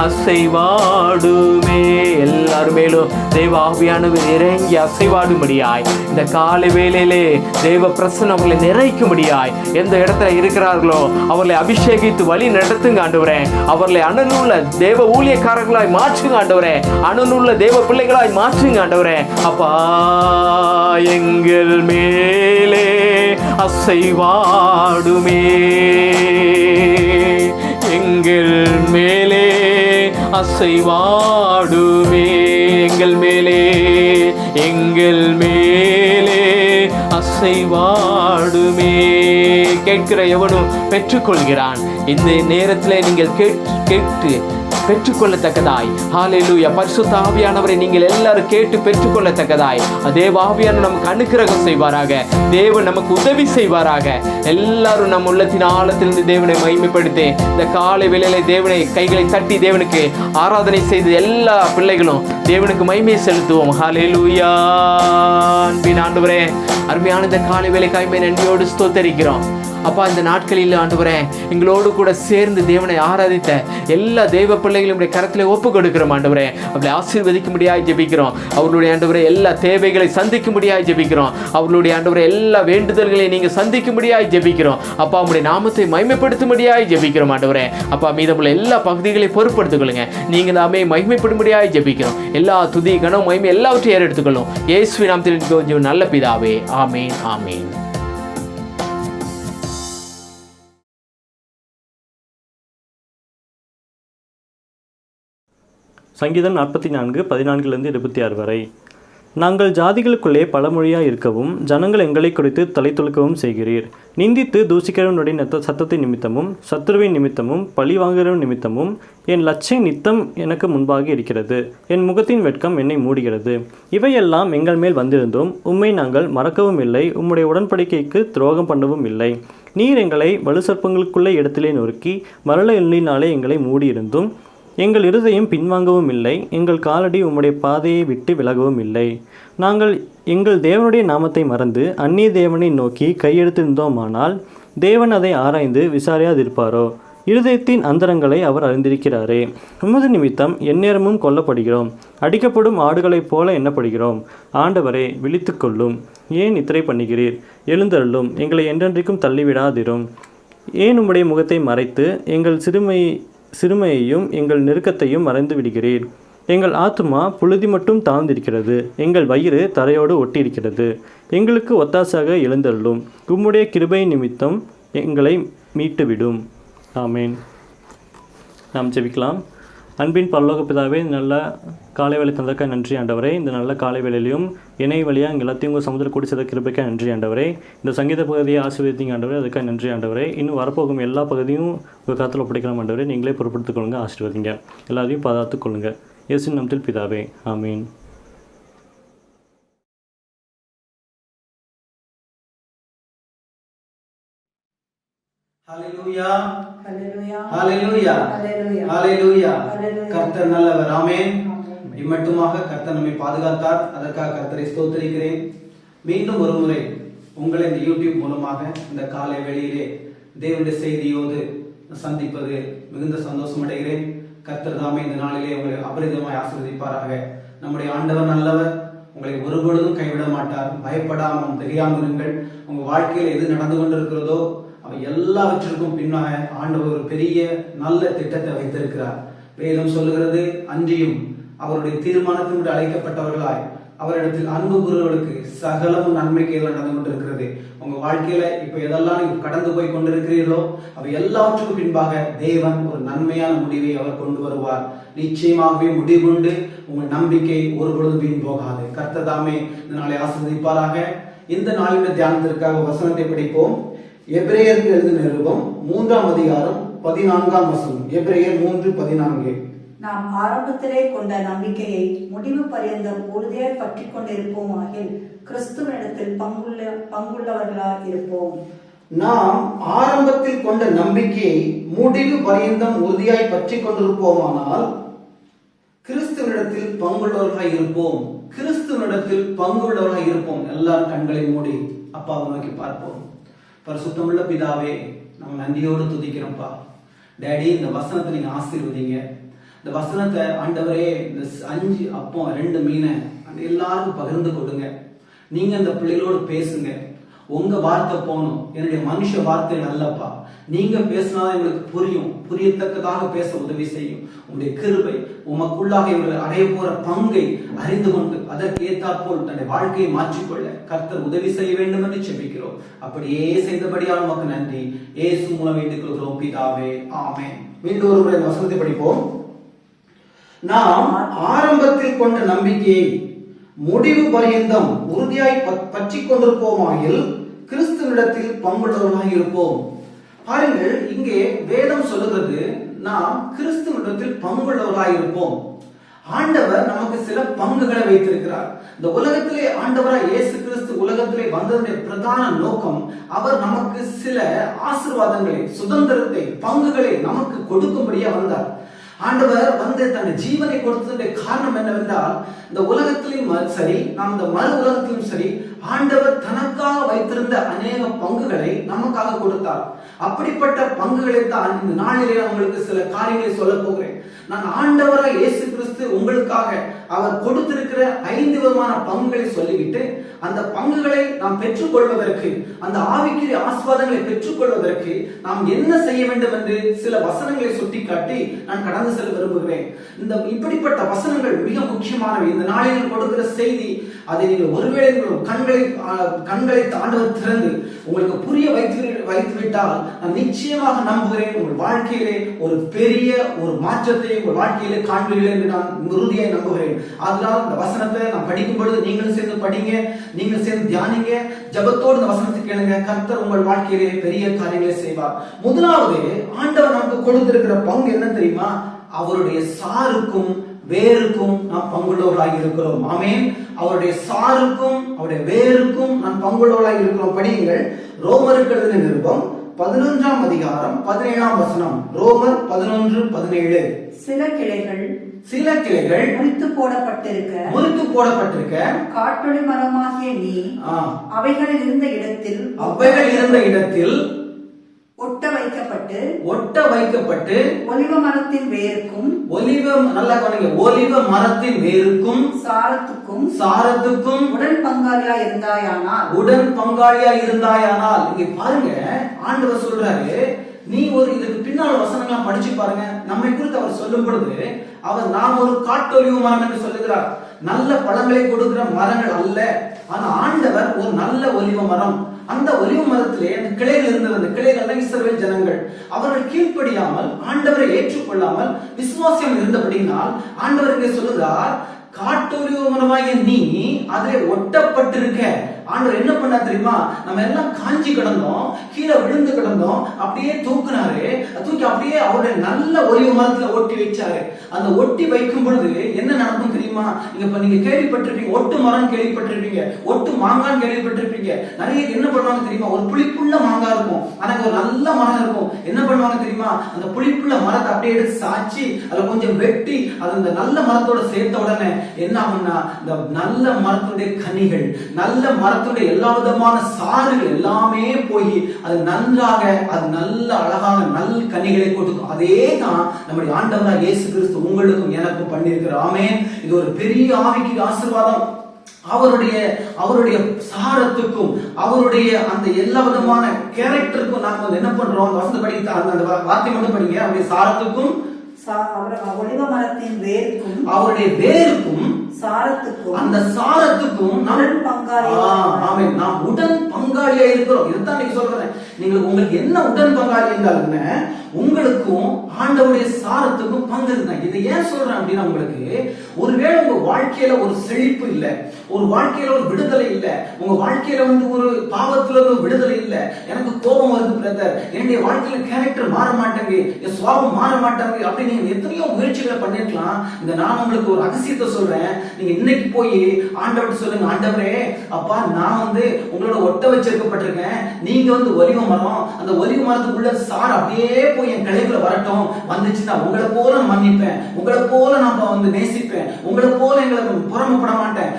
அசைவாடுமே. எல்லாரும் மேலும் தேவ ஆவியானவர் இறங்கி அசைவாடும்படியாய் இந்த காலை வேளையிலே தேவ பிரசன்னம் அவங்களை நிறைக்கும்படியாய் எந்த இடத்துல இருக்கிறார்களோ அவர்களை அபிஷேகித்து வழி நடத்துங்க ஆண்டவரே. அவர்களை அனலுள்ள தேவ ஊழியக்காரர்களாய் மாற்றுங்க ஆண்டவரே, அனலுள்ள தேவ பிள்ளைகளாய் மாற்றுங்க ஆண்டவரே. அப்பா, எங்கள் மேலே அசைவாடுமே, எங்கள் மேலே அசைவாடுமே, எங்கள் மேலே, எங்கள் மேலே அசைவாடுமே. கேட்கிற எவனும் பெற்றுக்கொள்கிறான். இந்த நேரத்தில் நீங்கள் கேட்டு பெற்றுக்கொள்ளத்தக்கதாய், ஹல்லேலூயா, பரிசுத்த ஆவியானவரை நீங்கள் எல்லாரும் கேட்டு பெற்றுக்கொள்ளத்தக்கதாய் தேவ ஆவியானவர் நமக்கு அனுக்கிரகம் செய்வாராக, தேவன் நமக்கு உதவி செய்வாராக. எல்லாரும் நம் உள்ளத்தின் ஆழத்திலிருந்து தேவனை மகிமைப்படுத்தி இந்த காலை வேளையில தேவனை கைகளை தட்டி தேவனுக்கு ஆராதனை செய்து எல்லா பிள்ளைகளும் தேவனுக்கு மகிமை செலுத்துவோம். ஹல்லேலூயா. அன்பின் ஆண்டவரே, அருமையான இந்த காலை வேளைக்காய் நன்றியோடு ஸ்தோத்தரிக்கிறோம் அப்பா. இந்த நாட்களில் ஆண்டவரே எங்களோடு கூட சேர்ந்து தேவனை ஆராதித்த எல்லா தேவ பிள்ளைகளுடைய கரத்திலே ஒப்பு கொடுக்கிறோம் ஆண்டவரே. அவர்களை ஆசீர்வதிக்கும்படியாய் ஜெபிக்கிறோம். அவர்களுடைய ஆண்டவரே எல்லா தேவைகளை சந்திக்கும்படியாய் ஜெபிக்கிறோம். அவர்களுடைய ஆண்டவரே எல்லா வேண்டுதல்களை நீங்கள் சந்திக்கும்படியாய் ஜெபிக்கிறோம் அப்பா. உங்களுடைய நாமத்தை மகிமைப்படுத்தும்படியாய் ஜெபிக்கிறோம் ஆண்டவரே. அப்பா, மீதமுள்ள எல்லா பகுதிகளையும் பொறுப்படுத்திக் கொள்ளுங்க. நீங்கள் நாமே மகிமைப்படும்படியாய் ஜெபிக்கிறோம். எல்லா துதி கனம் மகிமை எல்லாவற்றையும் ஏறெடுத்துக்கொள்ளும். இயேசுவின் நாமத்தில் நல்ல பிதாவே, ஆமீன், ஆமீன். சங்கீதம் 44:14-26 வரை. நாங்கள் ஜாதிகளுக்குள்ளே பழமொழியாக இருக்கவும் ஜனங்கள் எங்களை குறித்து தலை துலுக்கவும் செய்கிறீர். நிந்தித்து தூசிக்கிறவனுடைய சத்தத்தின் நிமித்தமும் சத்துருவின் நிமித்தமும் பழி வாங்குகிறவன் நிமித்தமும் என் லட்சை நித்தம் எனக்கு முன்பாக இருக்கிறது. என் முகத்தின் வெட்கம் என்னை மூடுகிறது. இவையெல்லாம் எங்கள் மேல் வந்திருந்தும் உம்மை நாங்கள் மறக்கவும் இல்லை, உம்முடைய உடன்படிக்கைக்கு துரோகம் பண்ணவும் இல்லை. நீர் எங்களை வலுசற்பங்களுக்குள்ளே இடத்திலே நொறுக்கி மரள எண்ணினாலே எங்களை மூடியிருந்தும் எங்கள் இருதயம் பின்வாங்கவும் இல்லை, எங்கள் காலடி உம்முடைய பாதையை விட்டு விலகவும் இல்லை. நாங்கள் எங்கள் தேவனுடைய நாமத்தை மறந்து அந்நிய தேவனை நோக்கி கையெடுத்திருந்தோமானால் தேவன் அதை ஆராய்ந்து விசாரியாதிருப்பாரோ? இருதயத்தின் அந்தரங்களை அவர் அறிந்திருக்கிறாரே. உமது நிமித்தம் எந்நேரமும் கொல்லப்படுகிறோம், அடிக்கப்படும் ஆடுகளைப் போல எண்ணப்படுகிறோம். ஆண்டவரே, விழித்துக்கொள்ளும். ஏன் நித்திரை பண்ணுகிறீர்? எழுந்தருளும், எங்களை என்றென்றைக்கும் தள்ளிவிடாதிரும். ஏன் உம்முடைய முகத்தை மறைத்து எங்கள் சிறுமையையும் எங்கள் நெருக்கத்தையும் மறைந்து விடுகிறீர்? எங்கள் ஆத்துமா புழுதி மட்டும் தாழ்ந்திருக்கிறது, எங்கள் வயிறு தரையோடு ஒட்டியிருக்கிறது. எங்களுக்கு ஒத்தாசாக எழுந்தருளும், உம்முடைய கிருபை நிமித்தம் எங்களை மீட்டுவிடும். ஆமேன். நாம் ஜெபிக்கலாம். அன்பின் பரலோக பிதாவே, நல்ல காலை வேலை தந்தக்க நன்றி ஆண்டவரே. இந்த நல்ல காலை வேலையிலையும் இணை வழியாக எங்கள் எல்லாத்தையும் உங்கள் சமுதிர கூடி செய்த கிருபைக்காக நன்றி ஆண்டவரே. இந்த சங்கீத பகுதியை ஆசீர்வதிங்க ஆண்டவரே, அதுக்காக நன்றி ஆண்டவரே. இன்னும் வரப்போகும் எல்லா பகுதியும் உங்கள் காலத்தில் ஒப்படைக்கலாம் ஆண்டவரே. நீங்களே பொறுப்படுத்திக் கொள்ளுங்க, ஆசீர்வதிங்க, எல்லாத்தையும் பாதுகாத்துக் கொள்ளுங்க. இயேசுவின் நாமத்தில் பிதாவே, ஆமீன். ஹல்லேலூயா, ஹல்லேலூயா, ஹல்லேலூயா. கர்த்தர் நல்லவர். ஆமென். இம்மட்டுமாக கர்த்தர் நம்மை பாதுகாத்தார். அதற்காக கர்த்தரை ஸ்தோத்திரிக்கிறேன். மீண்டும் ஒரு முறை உங்களை இந்த யூடியூப் மூலமாக இந்த காலை வேளையிலே தேவனுடைய செய்தியோடு சந்திப்பது மிகுந்த சந்தோஷம் அடைகிறேன். கர்த்தர் தாமே இந்த நாளிலே உங்களை அபரிதமாய் ஆசீர்வதிப்பாராக. நம்முடைய ஆண்டவர் நல்லவர், உங்களை ஒருபொழுதும் கைவிட மாட்டார். பயப்படாமல் தெரியாமல் இருங்கள். உங்க வாழ்க்கையில் எது நடந்து கொண்டிருக்கிறதோ அவை எல்லாவற்றிற்கும் பின்னாக ஆண்டவர் ஒரு பெரிய நல்ல திட்டத்தை வைத்திருக்கிறார். வேதம் சொல்லுகிறது, அன்றியும் அவருடைய தீர்மானத்தின்படி அழைக்கப்பட்டவர்களாய் அவரிடத்தில் அன்பு கூறுவர்களுக்கு சகலமும் நன்மைக்கு நடந்து கொண்டிருக்கிறது. உங்க வாழ்க்கையில இப்ப எதெல்லாம் நீங்க கடந்து போய் கொண்டிருக்கிறீர்களோ அவை எல்லாவற்றுக்கும் பின்பாக தேவன் ஒரு நன்மையான முடிவை அவர் கொண்டு வருவார். நிச்சயமாகவே முடிவுண்டு உங்கள் நம்பிக்கை ஒருபொழுதும் வீண் போகாது. கர்த்தர் தாமே இந்த நாளை ஆசீர்வதிப்பாராக. இந்த நாளின் தியானத்திற்காக வசனத்தை படிப்போம். எபிரேயருக்கு எழுதின நிருபம் 3-ம் அதிகாரம் 14-ம் வசனம். எபிரேயர் 3:14. நாம் ஆரம்பத்திலே கொண்ட நம்பிக்கையை முடிவு பரியந்தம் உறுதியாய் பற்றி கொண்டிருப்போமாகில் கிறிஸ்துவனிடத்தில் பங்குள்ளவர்களாய் இருப்போம். நாம் ஆரம்பத்தில் கொண்ட நம்பிக்கையை முடிவு பரியந்தம் உறுதியாய் பற்றி கொண்டிருப்போமானால் கிறிஸ்துவனிடத்தில் பங்குள்ளவர்களாய் இருப்போம். கிறிஸ்துவனிடத்தில் பங்குள்ளவர்களாய் இருப்போம். எல்லாரும் கண்களை மூடி அப்பாவை நோக்கி பார்ப்போம். பரிசுத்தமுள்ள பிதாவே, நாங்கள் நன்றியோடு துதிக்கிறோம்ப்பா. டேடி, இந்த வசனத்தை நீங்க ஆசீர்வதிங்க. இந்த வசனத்தை ஆண்டவரே, இந்த 5 அப்பம் 2 மீனை எல்லாருக்கும் பகிர்ந்து கொடுங்க. நீங்க அந்த பிள்ளைகளோடு பேசுங்க. உங்க வார்த்தை போகணும். என்னுடைய மனுஷ வார்த்தைகள் அல்லப்பா. நீங்க பேசினா எங்களுக்கு புரியும். புரியத்தக்கதாக பேச உதவி செய்யும். உங்களுடைய கிருபை, உமக்குள்ளாக இவர்கள் அடைய போற பங்கை அறிந்து கொண்டு அதற்கு ஏற்றாற்போல் தன்னுடைய வாழ்க்கையை மாற்றிக்கொள்ள கர்த்தர் உதவி செய்ய வேண்டும் என்று செபிக்கிறோம். அப்படியே செய்தபடியால் உமக்கு நன்றி. இயேசு மூலம் வேண்டிக் கொள்கிறோம் பிதாவே, ஆமென். மீண்டும் ஒரு முறை இந்த வசனத்தை படிப்போம். நாம் ஆரம்பத்தில் கொண்ட நம்பிக்கையை முடிவு பரியந்தம் உறுதியாய் பற்றி கொண்டிருப்போமாயில் கிறிஸ்துவிடத்தில் பங்குள்ளவர்களாக இருப்போம். பாருங்கள், இங்கே வேதம் சொல்லுகிறது நாம் கிறிஸ்துவிடத்தில் பங்குள்ளவர்களாக இருப்போம். ஆண்டவர் நமக்கு சில பங்குகளை வைத்திருக்கிறார். இந்த உலகத்திலே ஆண்டவராய் இயேசு கிறிஸ்து உலகத்திலே வந்ததுடைய பிரதான நோக்கம், அவர் நமக்கு சில ஆசீர்வாதங்களை, சுதந்திரத்தை, பங்குகளை நமக்கு கொடுக்கும்படியா வந்தார். ஆண்டவர் வந்து தன் ஜீவனை கொடுத்ததுடைய காரணம் என்னவென்றால், இந்த உலகத்திலும் சரி, நாம் இந்த மறு உலகத்திலும் சரி, ஆண்டவர் தனக்காக வைத்திருந்த அநேக பங்குகளை நமக்காக கொடுத்தார். அப்படிப்பட்ட பங்குகளை தான் இந்த நாளிலே உங்களுக்கு சில காரியங்களை சொல்ல போகிறேன். நான் ஆண்டவராய் இயேசு கிறிஸ்து உங்களுக்காக அவர் கொடுத்திருக்கிற 5 விதமான பங்குகளை சொல்லிவிட்டு, அந்த பங்குகளை நாம் பெற்றுக்கொள்வதற்கு, அந்த ஆவிக்குரிய ஆசீர்வாதங்களை பெற்றுக்கொள்வதற்கு நாம் என்ன செய்ய வேண்டும் என்று சில வசனங்களை சுட்டிக்காட்டி நான் கடந்து செல்ல விரும்புகிறேன். இந்த இப்படிப்பட்ட வசனங்கள் மிக முக்கியமானவை. இந்த நாளில் கொடுக்கிற செய்தி, அதை நீங்கள் ஒருவேளை கண்களை ஆண்டவர் திறந்து உங்களுக்கு புரிய வைத்து விட்டால் நான் நிச்சயமாக நம்புகிறேன், உங்கள் வாழ்க்கையிலே ஒரு பெரிய ஒரு மாற்றத்தை உங்கள் வாழ்க்கையிலே காண்பீர்கள் என்று நான் உறுதியாய் நம்புகிறேன். அதனால் இந்த வசனத்தை நான் படிக்கும் பொழுது நீங்களும் சேர்ந்து படிங்க, நீங்கள் சேர்ந்து தியானிங்க, ஜபத்தோடு இந்த வசனத்தை கேளுங்க. கர்த்தர் உங்கள் வாழ்க்கையிலே பெரிய காரியங்களை செய்வார். முதலாவது, ஆண்டவர் நமக்கு கொடுத்திருக்கிற பங்கு என்ன தெரியுமா? அவருடைய சாருக்கும் வேருக்கும் நாம் பங்குள்ளவர்களாக இருக்கிறோம். ஆமென். அவருடைய சாருக்கும் அவருடைய வேருக்கும் நாம் பங்குள்ளவர்களாக இருக்கிறோம். படியுங்கள், ரோமருக்கு எழுதின நிருபம் 11ஆம் அதிகாரம் 17ஆம் வசனம். ரோமர் 11:17. சில கிளைகள் முறித்து போடப்பட்டிருக்க காட்டொளி மரமாகிய நீ அவைகள் இருந்த இடத்தில் ஒட்ட வைக்கப்பட்டு ஒலிவ மரத்தின் வேருக்கும் சாரத்துக்கும் உடன் பங்காளியா இருந்தாயானால். இங்க பாருங்க, ஆண்டவர் சொல்றாரு, நீ ஒரு இதுக்கு பின்னால் வசனங்கள்லாம் படிச்சு பாருங்க. நம்மை குறித்து அவர் சொல்லும் பொழுது நாம் ஒரு காட்டொலிவு மரம் என்று சொல்லுகிறார். நல்ல பழங்களை கொடுக்கிற மரங்கள் அல்ல, ஆனா ஆண்டவர் ஒரு நல்ல ஒலிவ மரம். அந்த ஒலிவ மரத்திலே அந்த கிளைகள் இருந்தது. அந்த கிளைகள் இஸ்ரவேல் ஜனங்கள். அவர்கள் கீழ்ப்படியாமல் ஆண்டவரை ஏற்றுக்கொள்ளாமல் விசுவாசம் இருந்தபடினால் ஆண்டவர் இங்கே சொல்லுகிறார், காட்டொலிவ மரமாகிய நீ அதிலே ஒட்டப்பட்டிருக்க. ஆண்டவர் என்ன பண்ணா தெரியுமா? நம்ம எல்லாம் காஞ்சி கிடந்தோம், கீழே விழுந்து கிடந்தோம், அப்படியே தூக்குனாரு. தூக்கி அப்படியே அவருடைய நல்ல ஒலிவ மரத்துல ஒட்டி வச்சாரு. அந்த ஒட்டி வைக்கும் பொழுது என்ன நடக்கும் தெரியுமா? நீங்க கேள்விப்பட்டிருப்பீங்க, ஒட்டு மரம் கேள்விப்பட்டிருப்பீங்க, ஒட்டு மாங்கான்னு கேள்விப்பட்டிருப்பீங்க. நிறைய என்ன பண்ணுவாங்க தெரியுமா? ஒரு புளிப்புள்ள மாங்காய் இருக்கும், ஆனா ஒரு நல்ல மரம் இருக்கும். என்ன பண்ணுவாங்க தெரியுமா? அந்த புளிப்புள்ள மரத்தை அப்படியே எடுத்து சாய்ச்சி அதை கொஞ்சம் வெட்டி அது அந்த நல்ல மரத்தோட சேர்த்த உடனே என்ன ஆகும்னா, இந்த நல்ல மரத்துடைய கனிகள், நல்ல மரத்துடைய எல்லா விதமான சாறுகள் எல்லாமே போய் அது நன்றாக, அது நல்ல அழகான நல்ல கனிகளை கொடுக்கும். அதே தான் நம்முடைய ஆண்டவராகிய இயேசு கிறிஸ்து உங்களுக்கும் எனக்கும் பண்ணியிருக்கிறார். ஆமென். இது ஒரு பெரிய ஆவிக்குரிய ஆசீர்வாதம். அவருடைய சாரத்துக்கும் அவருடைய அந்த எல்லா விதமான கேரக்டருக்கும் நாம என்ன பண்றோம்? அந்த வசனத்தை படிக்க, அந்த வார்த்தை மட்டும் படிங்க. அவருடைய சாரத்துக்கும் ஒலிவ மரத்தின் வேருக்கும் அவருடைய வேருக்கும் சாரத்துக்கும் அந்த சாரத்துக்கும் நாம் உடன் பங்காளியா இருக்கிறோம். இதுதான் நீங்க சொல்றேன். உங்களுக்கு என்ன உடன் பங்காளி என்றால் உங்களுக்கும் ஆண்டவருடைய சாரத்துக்கும் பங்கு இருந்தாங்க. இதை ஏன் சொல்றேன் அப்படின்னா, உங்களுக்கு ஒருவேளை உங்க வாழ்க்கையில ஒரு செழிப்பு இல்ல, ஒரு வாழ்க்கையில ஒரு விடுதலை இல்ல, உங்க வாழ்க்கையில ஒரு பாவத்துல ஒரு விடுதலை இல்ல, எனக்கு கோபம் வருது பிரதர், என்னுடைய வாழ்க்கையில கேரக்டர் மாற மாட்டாங்க, என் சுவாபம் மாற மாட்டாங்க அப்படி நீங்க எத்தனையோ முயற்சிகளை பண்ணிருக்கலாம். இந்த நான் உங்களுக்கு ஒரு ரகசியத்தை சொல்றேன். நீங்க இன்னைக்கு போய் ஆண்டவர்கிட்ட சொல்லுங்க, ஆண்டவரே அப்பா நான் உங்களோட ஒட்ட வச்சிருக்கப்பட்டிருக்கேன், நீங்க ஒலிவ மரம், அந்த ஒலிவ மரத்துக்குள்ள சார் அப்படியே போய் என் கிளைக்குள்ள வரட்டும், வந்துச்சுன்னா உங்களை போல நான் மன்னிப்பேன், உங்களை போல நான் நேசிப்பேன், உங்களை போல எங்களை புறமப்பட மாட்டேன்,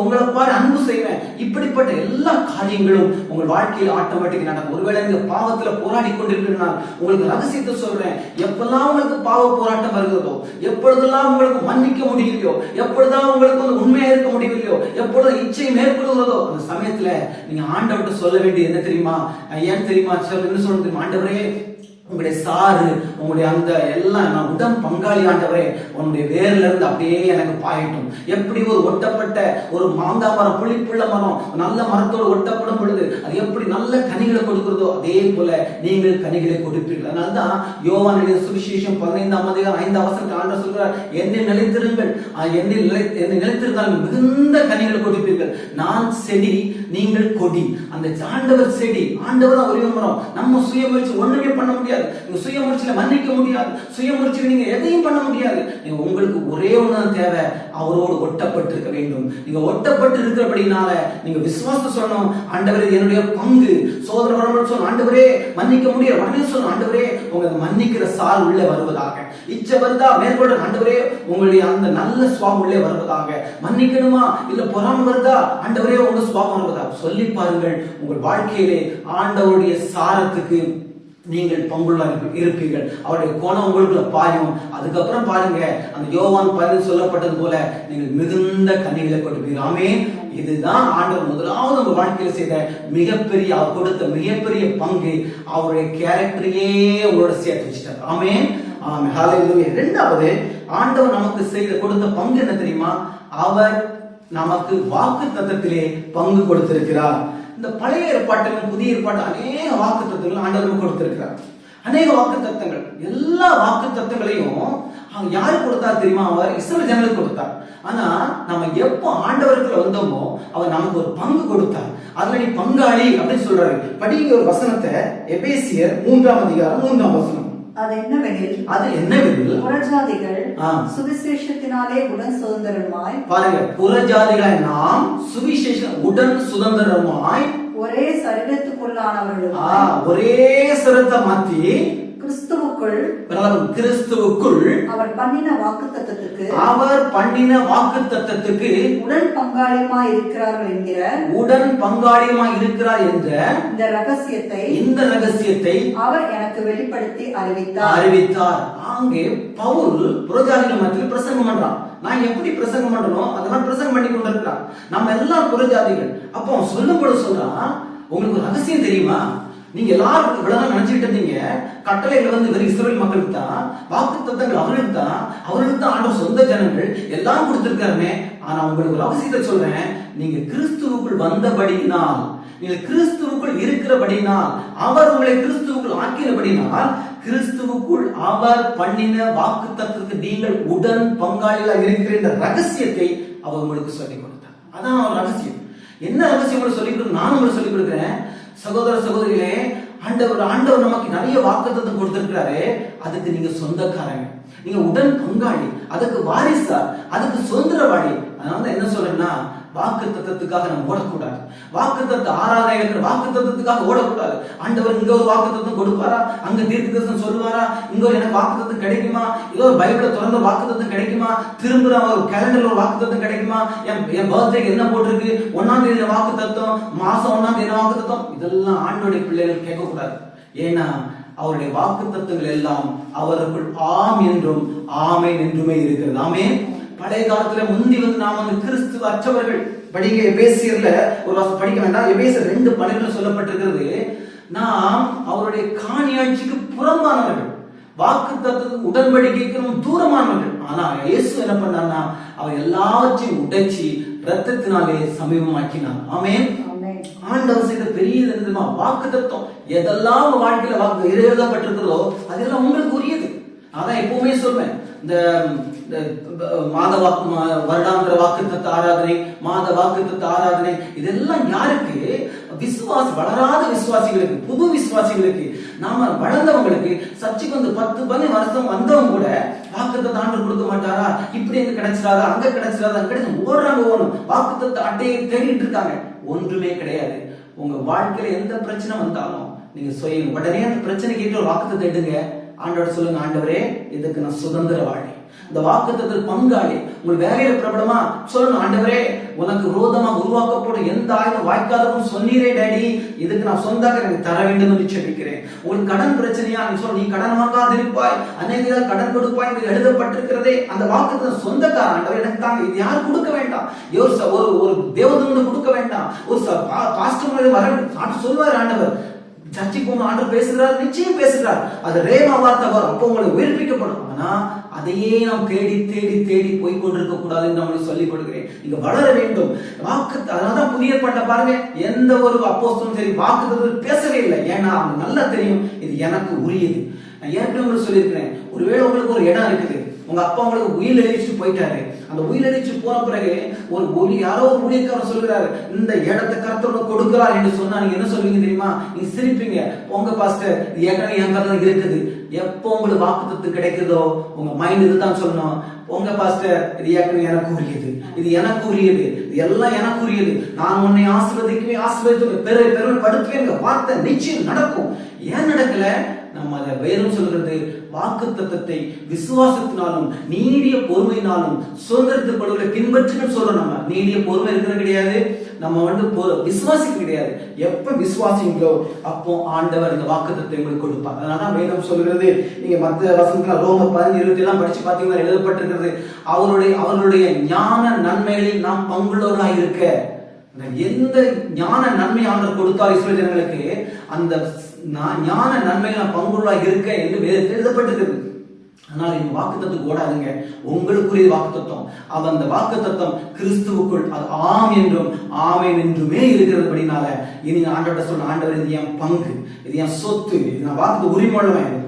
உங்களை பாரு அன்பு செய்வேன். இப்படிப்பட்ட எல்லா காரியங்களும் உங்கள் வாழ்க்கையில் ஆட்டோமேட்டிக் நடக்கும். ஒருவேளை நீங்க பாவத்துல போராடி கொண்டிருக்கிறீர்கள், உங்களுக்கு ரகசியத்தை சொல்றேன், எப்பெல்லாம் உங்களுக்கு பாவ போராட்டம் வருகிறதோ, எப்பொழுதெல்லாம் உங்களுக்கு மன்னிக்க முடியலையோ, எப்பொழுதுதான் உங்களுக்கு உண்மையா இருக்க முடியலையோ, எப்பொழுது இச்சை மேற்கொள்கிறதோ, அந்த சமயத்துல நீங்க ஆண்டவர்கிட்ட சொல்ல வேண்டியது என்ன தெரியுமா? ஏன் தெரியுமா என்ன சொல்ல தெரியுமா? ஆண்டவரே உங்களுடைய சாறு, உங்களுடைய அந்த எல்லாம் நான் உடன் பங்காளி ஆண்டவரே, உன்னுடைய வேர்ல இருந்து அப்படியே எனக்கு பாயட்டும். எப்படி ஒரு ஒட்டப்பட்ட ஒரு மாங்கா மரம், புளிப்புள்ள மரம் நல்ல மரத்தோடு ஒட்டப்படும் பொழுது அது எப்படி நல்ல கனிகளை கொடுக்கிறதோ, அதே போல நீங்கள் கனிகளை கொடுப்பீர்கள். அதனால்தான் யோவான் எழுதிய சுவிசேஷம் 15:5 ஆண்டவர் சொல்றார், என்னில் நிலைத்திருங்கள், என்னை நிலைத்திருந்தால் மிகுந்த கனிகளை கொடுப்பீர்கள். நான் செடி, நீங்கள் கொடி. அந்த ஆண்டவர் செடி, ஆண்டவர் தான் ஒரே மரம். நம்ம சுயமுயற்சி ஒண்ணுமே பண்ண முடியாது. நீங்க சுயமுயற்சியில மன்னிக்க முடியாது, சுயமுயற்சியில நீங்க எதையும் பண்ண முடியாது. நீங்க உங்களுக்கு ஒரே ஒண்ணு தேவை, அவரோடு ஒட்டப்பட்டு இருக்க வேண்டும். நீங்க ஒட்டப்பட்டு இருக்கிறபடினால நீங்க விசுவாசம் சொல்லணும், ஆண்டவரே என்னுடைய பங்கு சோதனை வரணும் சொல்லணும், ஆண்டவரே மன்னிக்க முடியாது உடனே சொல்லணும், ஆண்டவரே உங்க மன்னிக்கிற சால் உள்ளே வருவதாக, இச்சை வருதா மேற்கொள்ள ஆண்டவரே உங்களுடைய அந்த நல்ல சுவாபம் உள்ளே வருவதாக, மன்னிக்கணுமா இல்ல பொறாமை வருதா ஆண்டவரே உங்க சுவாபம் வருவதாக சொல்லி பாருங்கள். உங்கள் வாழ்க்கையிலே ஆண்டவருடைய சாரத்துக்கு நீங்கள் பங்குள்ள இருப்பீர்கள். அவருடைய கோணம் உங்களுக்குள்ள பாயும். அதுக்கப்புறம் பாருங்க, அந்த யோவான் 10 சொல்லப்பட்டது போல நீங்கள் மிகுந்த கனிகளை கொடுப்பீர்கள். ஆமென். இதுதான் ஆண்டவர் முதலாவது உங்க வாழ்க்கையில செய்த மிகப்பெரிய, அவர் கொடுத்த மிகப்பெரிய பங்கு, அவருடைய கேரக்டரையே உங்களோட சேர்த்து வச்சுட்டார். ஆமென். ஆமென். ஹல்லேலூயா. இரண்டாவது ஆண்டவர் நமக்கு செய்த கொடுத்த பங்கு என்ன தெரியுமா? அவர் நமக்கு வாக்குத்தத்தத்திலே பங்கு கொடுத்திருக்கிறார். இந்த பழைய ஏற்பாட்டிலும் புதிய ஏற்பாட்டு அநேக வாக்குத்தத்தங்கள் ஆண்டவர் கொடுத்திருக்கிறார். அநேக வாக்குத்தத்தங்கள், எல்லா வாக்குத்தத்தங்களையும் யாரு கொடுத்தார் தெரியுமா? அவர் இஸ்ரவேல் ஜனங்களுக்கு கொடுத்தார். ஆனா நம்ம எப்போ ஆண்டவருக்குள்ள வந்தோமோ அவர் நமக்கு ஒரு பங்கு கொடுத்தார். அதுல நீ பங்காளி அப்படின்னு சொல்றாரு. படிங்க ஒரு வசனத்தை, எபேசியர் 3:3 அது என்னவெனில் புறஜாதிகள் சுவிசேஷத்தினாலே உடன் சுதந்திரமாய், பாருங்க, புறஜாதிகளை நாம் சுவிசேஷ உடன் சுதந்திரமாய், ஒரே சரீரத்துக்குள்ளானவர்கள், ஒரே சரீரத்தை மாத்தி கிறிஸ்துவுக்குள் அவர் பண்ணின வாக்குத்தத்தத்துக்கு உடன் பங்காளியமாய் இருக்கிறார் என்கிற இந்த ரகசியத்தை அவர் எனக்கு வெளிப்படுத்தி அறிவித்தார். அங்கே பவுல் புறஜாதிகள் மத்தியில் பிரசங்கம் பண்றான். நான் எப்படி பிரசங்கம் பண்றோம் அதெல்லாம் பிரசங்கம் பண்ணி கொண்டிருக்கிறான். நம்ம எல்லாம் புறஜாதிகள். அப்போ சொல்லும் பொழுது சொல்றான், உங்களுக்கு ஒரு ரகசியம் தெரியுமா? நீங்க எல்லாரும் இவ்வளவு நினைச்சுட்டு இருந்தீங்க, கட்டளைகள் வெறும் இஸ்ரவேல் மக்களுக்கு தான், வாக்குத்தத்தங்கள் அவர்களுக்கு தான் ஆண்டவர் சொந்த ஜனங்கள் எல்லாம் கொடுத்திருக்காருமே. ஆனா உங்களுக்கு ரகசியத்தை சொல்றேன், நீங்க கிறிஸ்துவுக்குள் வந்தபடியினால், நீங்க கிறிஸ்துவுக்குள் இருக்கிறபடினால், அவர் உங்களை கிறிஸ்துவுக்குள் ஆக்கினபடினால், கிறிஸ்துவுக்குள் அவர் பண்ணின வாக்குத்தத்தத்துக்கு நீங்கள் உடன் பங்காளிகளாக இருக்கிற இந்த ரகசியத்தை அவர் உங்களுக்கு சொல்லிக் கொடுத்தார். அதான் அவர் ரகசியம். என்ன ரகசியம் உங்களுக்கு சொல்லிக் கொடுக்க நான் உங்களுக்கு சொல்லிக் கொடுக்கிறேன். சகோதர சகோதரிகளே, ஆண்டவர் நமக்கு நிறைய வாக்குத்தத்தம் கொடுத்திருக்கிறாரு. அதுக்கு நீங்க சொந்தக்காரங்க, நீங்க உடன் பங்காளி, அதுக்கு வாரிசா, அதுக்கு சுதந்திரவாளி. அதனால என்ன சொல்றேன்னா, வாக்குத்தத்தத்துக்காக நம்ம ஓடக்கூடாது. வாக்குத்தத்த ஆராதனை வாக்குத்தத்தத்துக்காக ஓடக்கூடாது. ஆண்டவர் இங்க ஒரு வாக்குத்தத்தம் கொடுப்பாரா, அங்க தீர்க்கதரிசனம் சொல்லுவாரா, இங்க ஒரு எனக்கு வாக்குத்தத்தம் கிடைக்குமா, ஏதோ ஒரு பைபிளை திறந்த வாக்குத்தத்தம் கிடைக்குமா, திரும்புற ஒரு கேலண்டர்ல ஒரு வாக்குத்தத்தம் கிடைக்குமா, என் பர்த்டேக்கு என்ன போட்டிருக்கு, 1ஆம் தேதி வாக்குத்தத்தம், மாசம் 1ஆம் தேதி வாக்குத்தத்தம், இதெல்லாம் ஆண்டோடைய பிள்ளைகள் கேட்கக்கூடாது. ஏன்னா அவருடைய வாக்குத்தத்தங்கள் எல்லாம் அவருக்குள் ஆம் என்றும் ஆமேன் என்றுமே இருக்கிறது. ஆமேன். பழைய காலத்துல முந்தி நாம கிறிஸ்துவ அற்றவர்கள். படிங்க எபேசியர்ல ஒரு வாசம் படிக்க வேண்டாம், எபேசியர் 2:12 சொல்லப்பட்டிருக்கிறது, நாம் அவருடைய காணியாட்சிக்கு புறம்பானவர்கள், வாக்குத்தத்தத்துக்கு உடன்படிக்கைக்கு தூரமானவர்கள். ஆனா இயேசு என்ன பண்ணார்னா, அவர் எல்லாவற்றையும் உடைச்சி ரத்தத்தினாலே சமீபமாக்கினார். ஆமென். ஆண்டவர் செய்த பெரியது என்ன தெரியுமா? வாக்குத்தத்தம். எதெல்லாம் உங்க வாழ்க்கையில வாக்கு எழுதப்பட்டிருக்கிறதோ அதெல்லாம் உங்களுக்கு உரியது. அதான் எப்பவுமே சொல்வேன், இந்த வருடாந்திர வாக்குத்தத்த ஆராதனை, மாத வாக்குத்தத்த ஆராதனை, இதெல்லாம் யாருக்கு? வளராத விசுவாசிகளுக்கு, புது விசுவாசிகளுக்கு. நாம வளர்ந்தவங்களுக்கு, சர்ச்சைக்கு வந்து 10-15 வருஷம் வந்தவங்க கூட வாக்குத்தத்த ஆண்டு கொடுக்க மாட்டாரா, இப்படி எங்க கிடைச்சிடாதா, அங்க கிடைச்சிடாதா, அங்க கிடைச்சு ஓடுறாங்க. வாக்குத்தத்த அட்டையை தேடிட்டு இருக்காங்க. ஒன்றுமே கிடையாது. உங்க வாழ்க்கையில எந்த பிரச்சனை வந்தாலும் நீங்க உடனே அந்த பிரச்சனை கேட்டு ஒரு வாக்குத்தத்தை எடுங்க. ஆண்டவர் சொல்லுங்க, ஆண்டவரே இதுக்கு நான் சுதந்திர வாழி, இந்த வாக்குத்தத்தத்தில் பங்காளி. உங்கள் வேலையில பிரபலமா சொல்லணும், ஆண்டவரே உனக்கு விரோதமா உருவாக்கப்படும் எந்த ஆயுதம் வாய்க்காதவும் சொன்னீரே டாடி, இதுக்கு நான் சொந்தமாக எனக்கு தர வேண்டும் என்று செபிக்கிறேன். உங்களுக்கு கடன் பிரச்சனையா, நீ சொல்ல, நீ கடன் வாங்காதிருப்பாய், அநேக கடன் கொடுப்பாய் என்று எழுதப்பட்டிருக்கிறதே, அந்த வாக்குத்தத்தம் சொந்தக்கார ஆண்டவர் எனக்கு தாங்க. இது யாரும் கொடுக்க வேண்டாம், ஒரு தேவதூதன் கொடுக்க வேண்டாம், ஒரு பாஸ்டர் வர சொல்வார் ஆண்டவர். சர்ச்சைக்கு போன ஆண்டவர் பேசுகிறார், நிச்சயம் பேசுகிறார். அது ரேமா வார்த்தை வரும், அப்போ உங்களுக்கு உயிர்ப்பிக்கப்படும். ஆனா அதையே நாம் தேடி தேடி தேடி போய் கொண்டிருக்க கூடாதுன்னு நம்மளுக்கு சொல்லிக் கொடுக்கிறேன். நீங்க வளர வேண்டும். அதனாலதான் புதிய ஏற்பாட்டை பாருங்க, எந்த ஒரு அப்போஸ்தலனும் சரி வாக்குத்தத்தத்தில் பேசவே இல்லை. ஏன்னா அவங்க நல்லா தெரியும் இது எனக்கு உரியது. நான் ஏற்கனவே உங்களுக்கு சொல்லியிருக்கிறேன், ஒருவேளை உங்களுக்கு ஒரு இடம் இருக்குது, உங்க அப்பா உங்களுக்கு உயிர் எழுதிச்சு போயிட்டாரு. அந்த உயிர் எழுதிச்சு போன பிறகு யாரோ ஒரு ஊழியக்காரர் சொல்கிறாரு, இந்த இடத்தை கர்த்தர் கொடுக்கிறார் என்று சொன்னா நீங்க என்ன சொல்வீங்க தெரியுமா? நீங்க சிரிப்பீங்க. உங்க பாஸ்டர் ஏற்கனவே என் கதை இருக்குது. எப்போ உங்களுக்கு வாக்குத்தத்தம் கிடைக்குதோ உங்க மைண்ட் இதுதான் சொல்லணும், உங்க பாஸ்டர் இது ஏற்கனவே எனக்கு உரியது, இது எனக்கு உரியது, இது எல்லாம் எனக்கு உரியது, நான் உன்னை ஆசீர்வதிக்கவே ஆசீர்வதித்து பெருமைப்படுத்துவேன். வார்த்தை நிச்சயம் நடக்கும். ஏன் நடக்கல? நம்ம அதை வேதம் சொல்கிறது, வாக்குத்தத்தத்தை விசுவாசத்தினாலும் நீடிய பொறுமையினாலும் சுதந்திரத்துக் கொள்வதை பின்பற்றுன்னு சொல்றோம். நம்ம நீடிய பொறுமை இருக்கிறது கிடையாது, நம்ம விசுவாசிக்க கிடையாது. எப்ப விசுவாசிங்களோ அப்போ ஆண்டவர் இந்த வாக்குத்தத்தத்தை உங்களுக்கு கொடுப்பார். அதனால வேதம் சொல்கிறது, நீங்க மற்ற வசனங்கள் ரோமர் 15:20 எல்லாம் படிச்சு பாத்தீங்கன்னா எழுதப்பட்டிருக்கிறது, அவர்களுடைய ஞான நன்மைகளில் நாம் பங்குள்ளவர்களாக இருக்க. எந்த ஞான நன்மை ஆண்டவர் கொடுத்தார் இஸ்ரவேல் ஜனங்களுக்கு, அந்த ஞான நன்மைகள் பங்குள்ளாக இருக்க என்று வேதத்தில் எழுதப்பட்டிருக்கிறது. அதனால இந்த வாக்குத்தத்துக்கு ஓடாதுங்க, உங்களுக்குரிய வாக்குத்தத்தம். அந்த வாக்குத்தத்தம் கிறிஸ்துவுக்குள் அது ஆம் என்றும் ஆமேன் என்றுமே இருக்கிறதுபடினால இனி ஆண்டவர்கிட்ட சொல்ல, ஆண்டவர் இது என் பங்கு, இது என் சொத்து, இது நான் வாக்கு உரிமை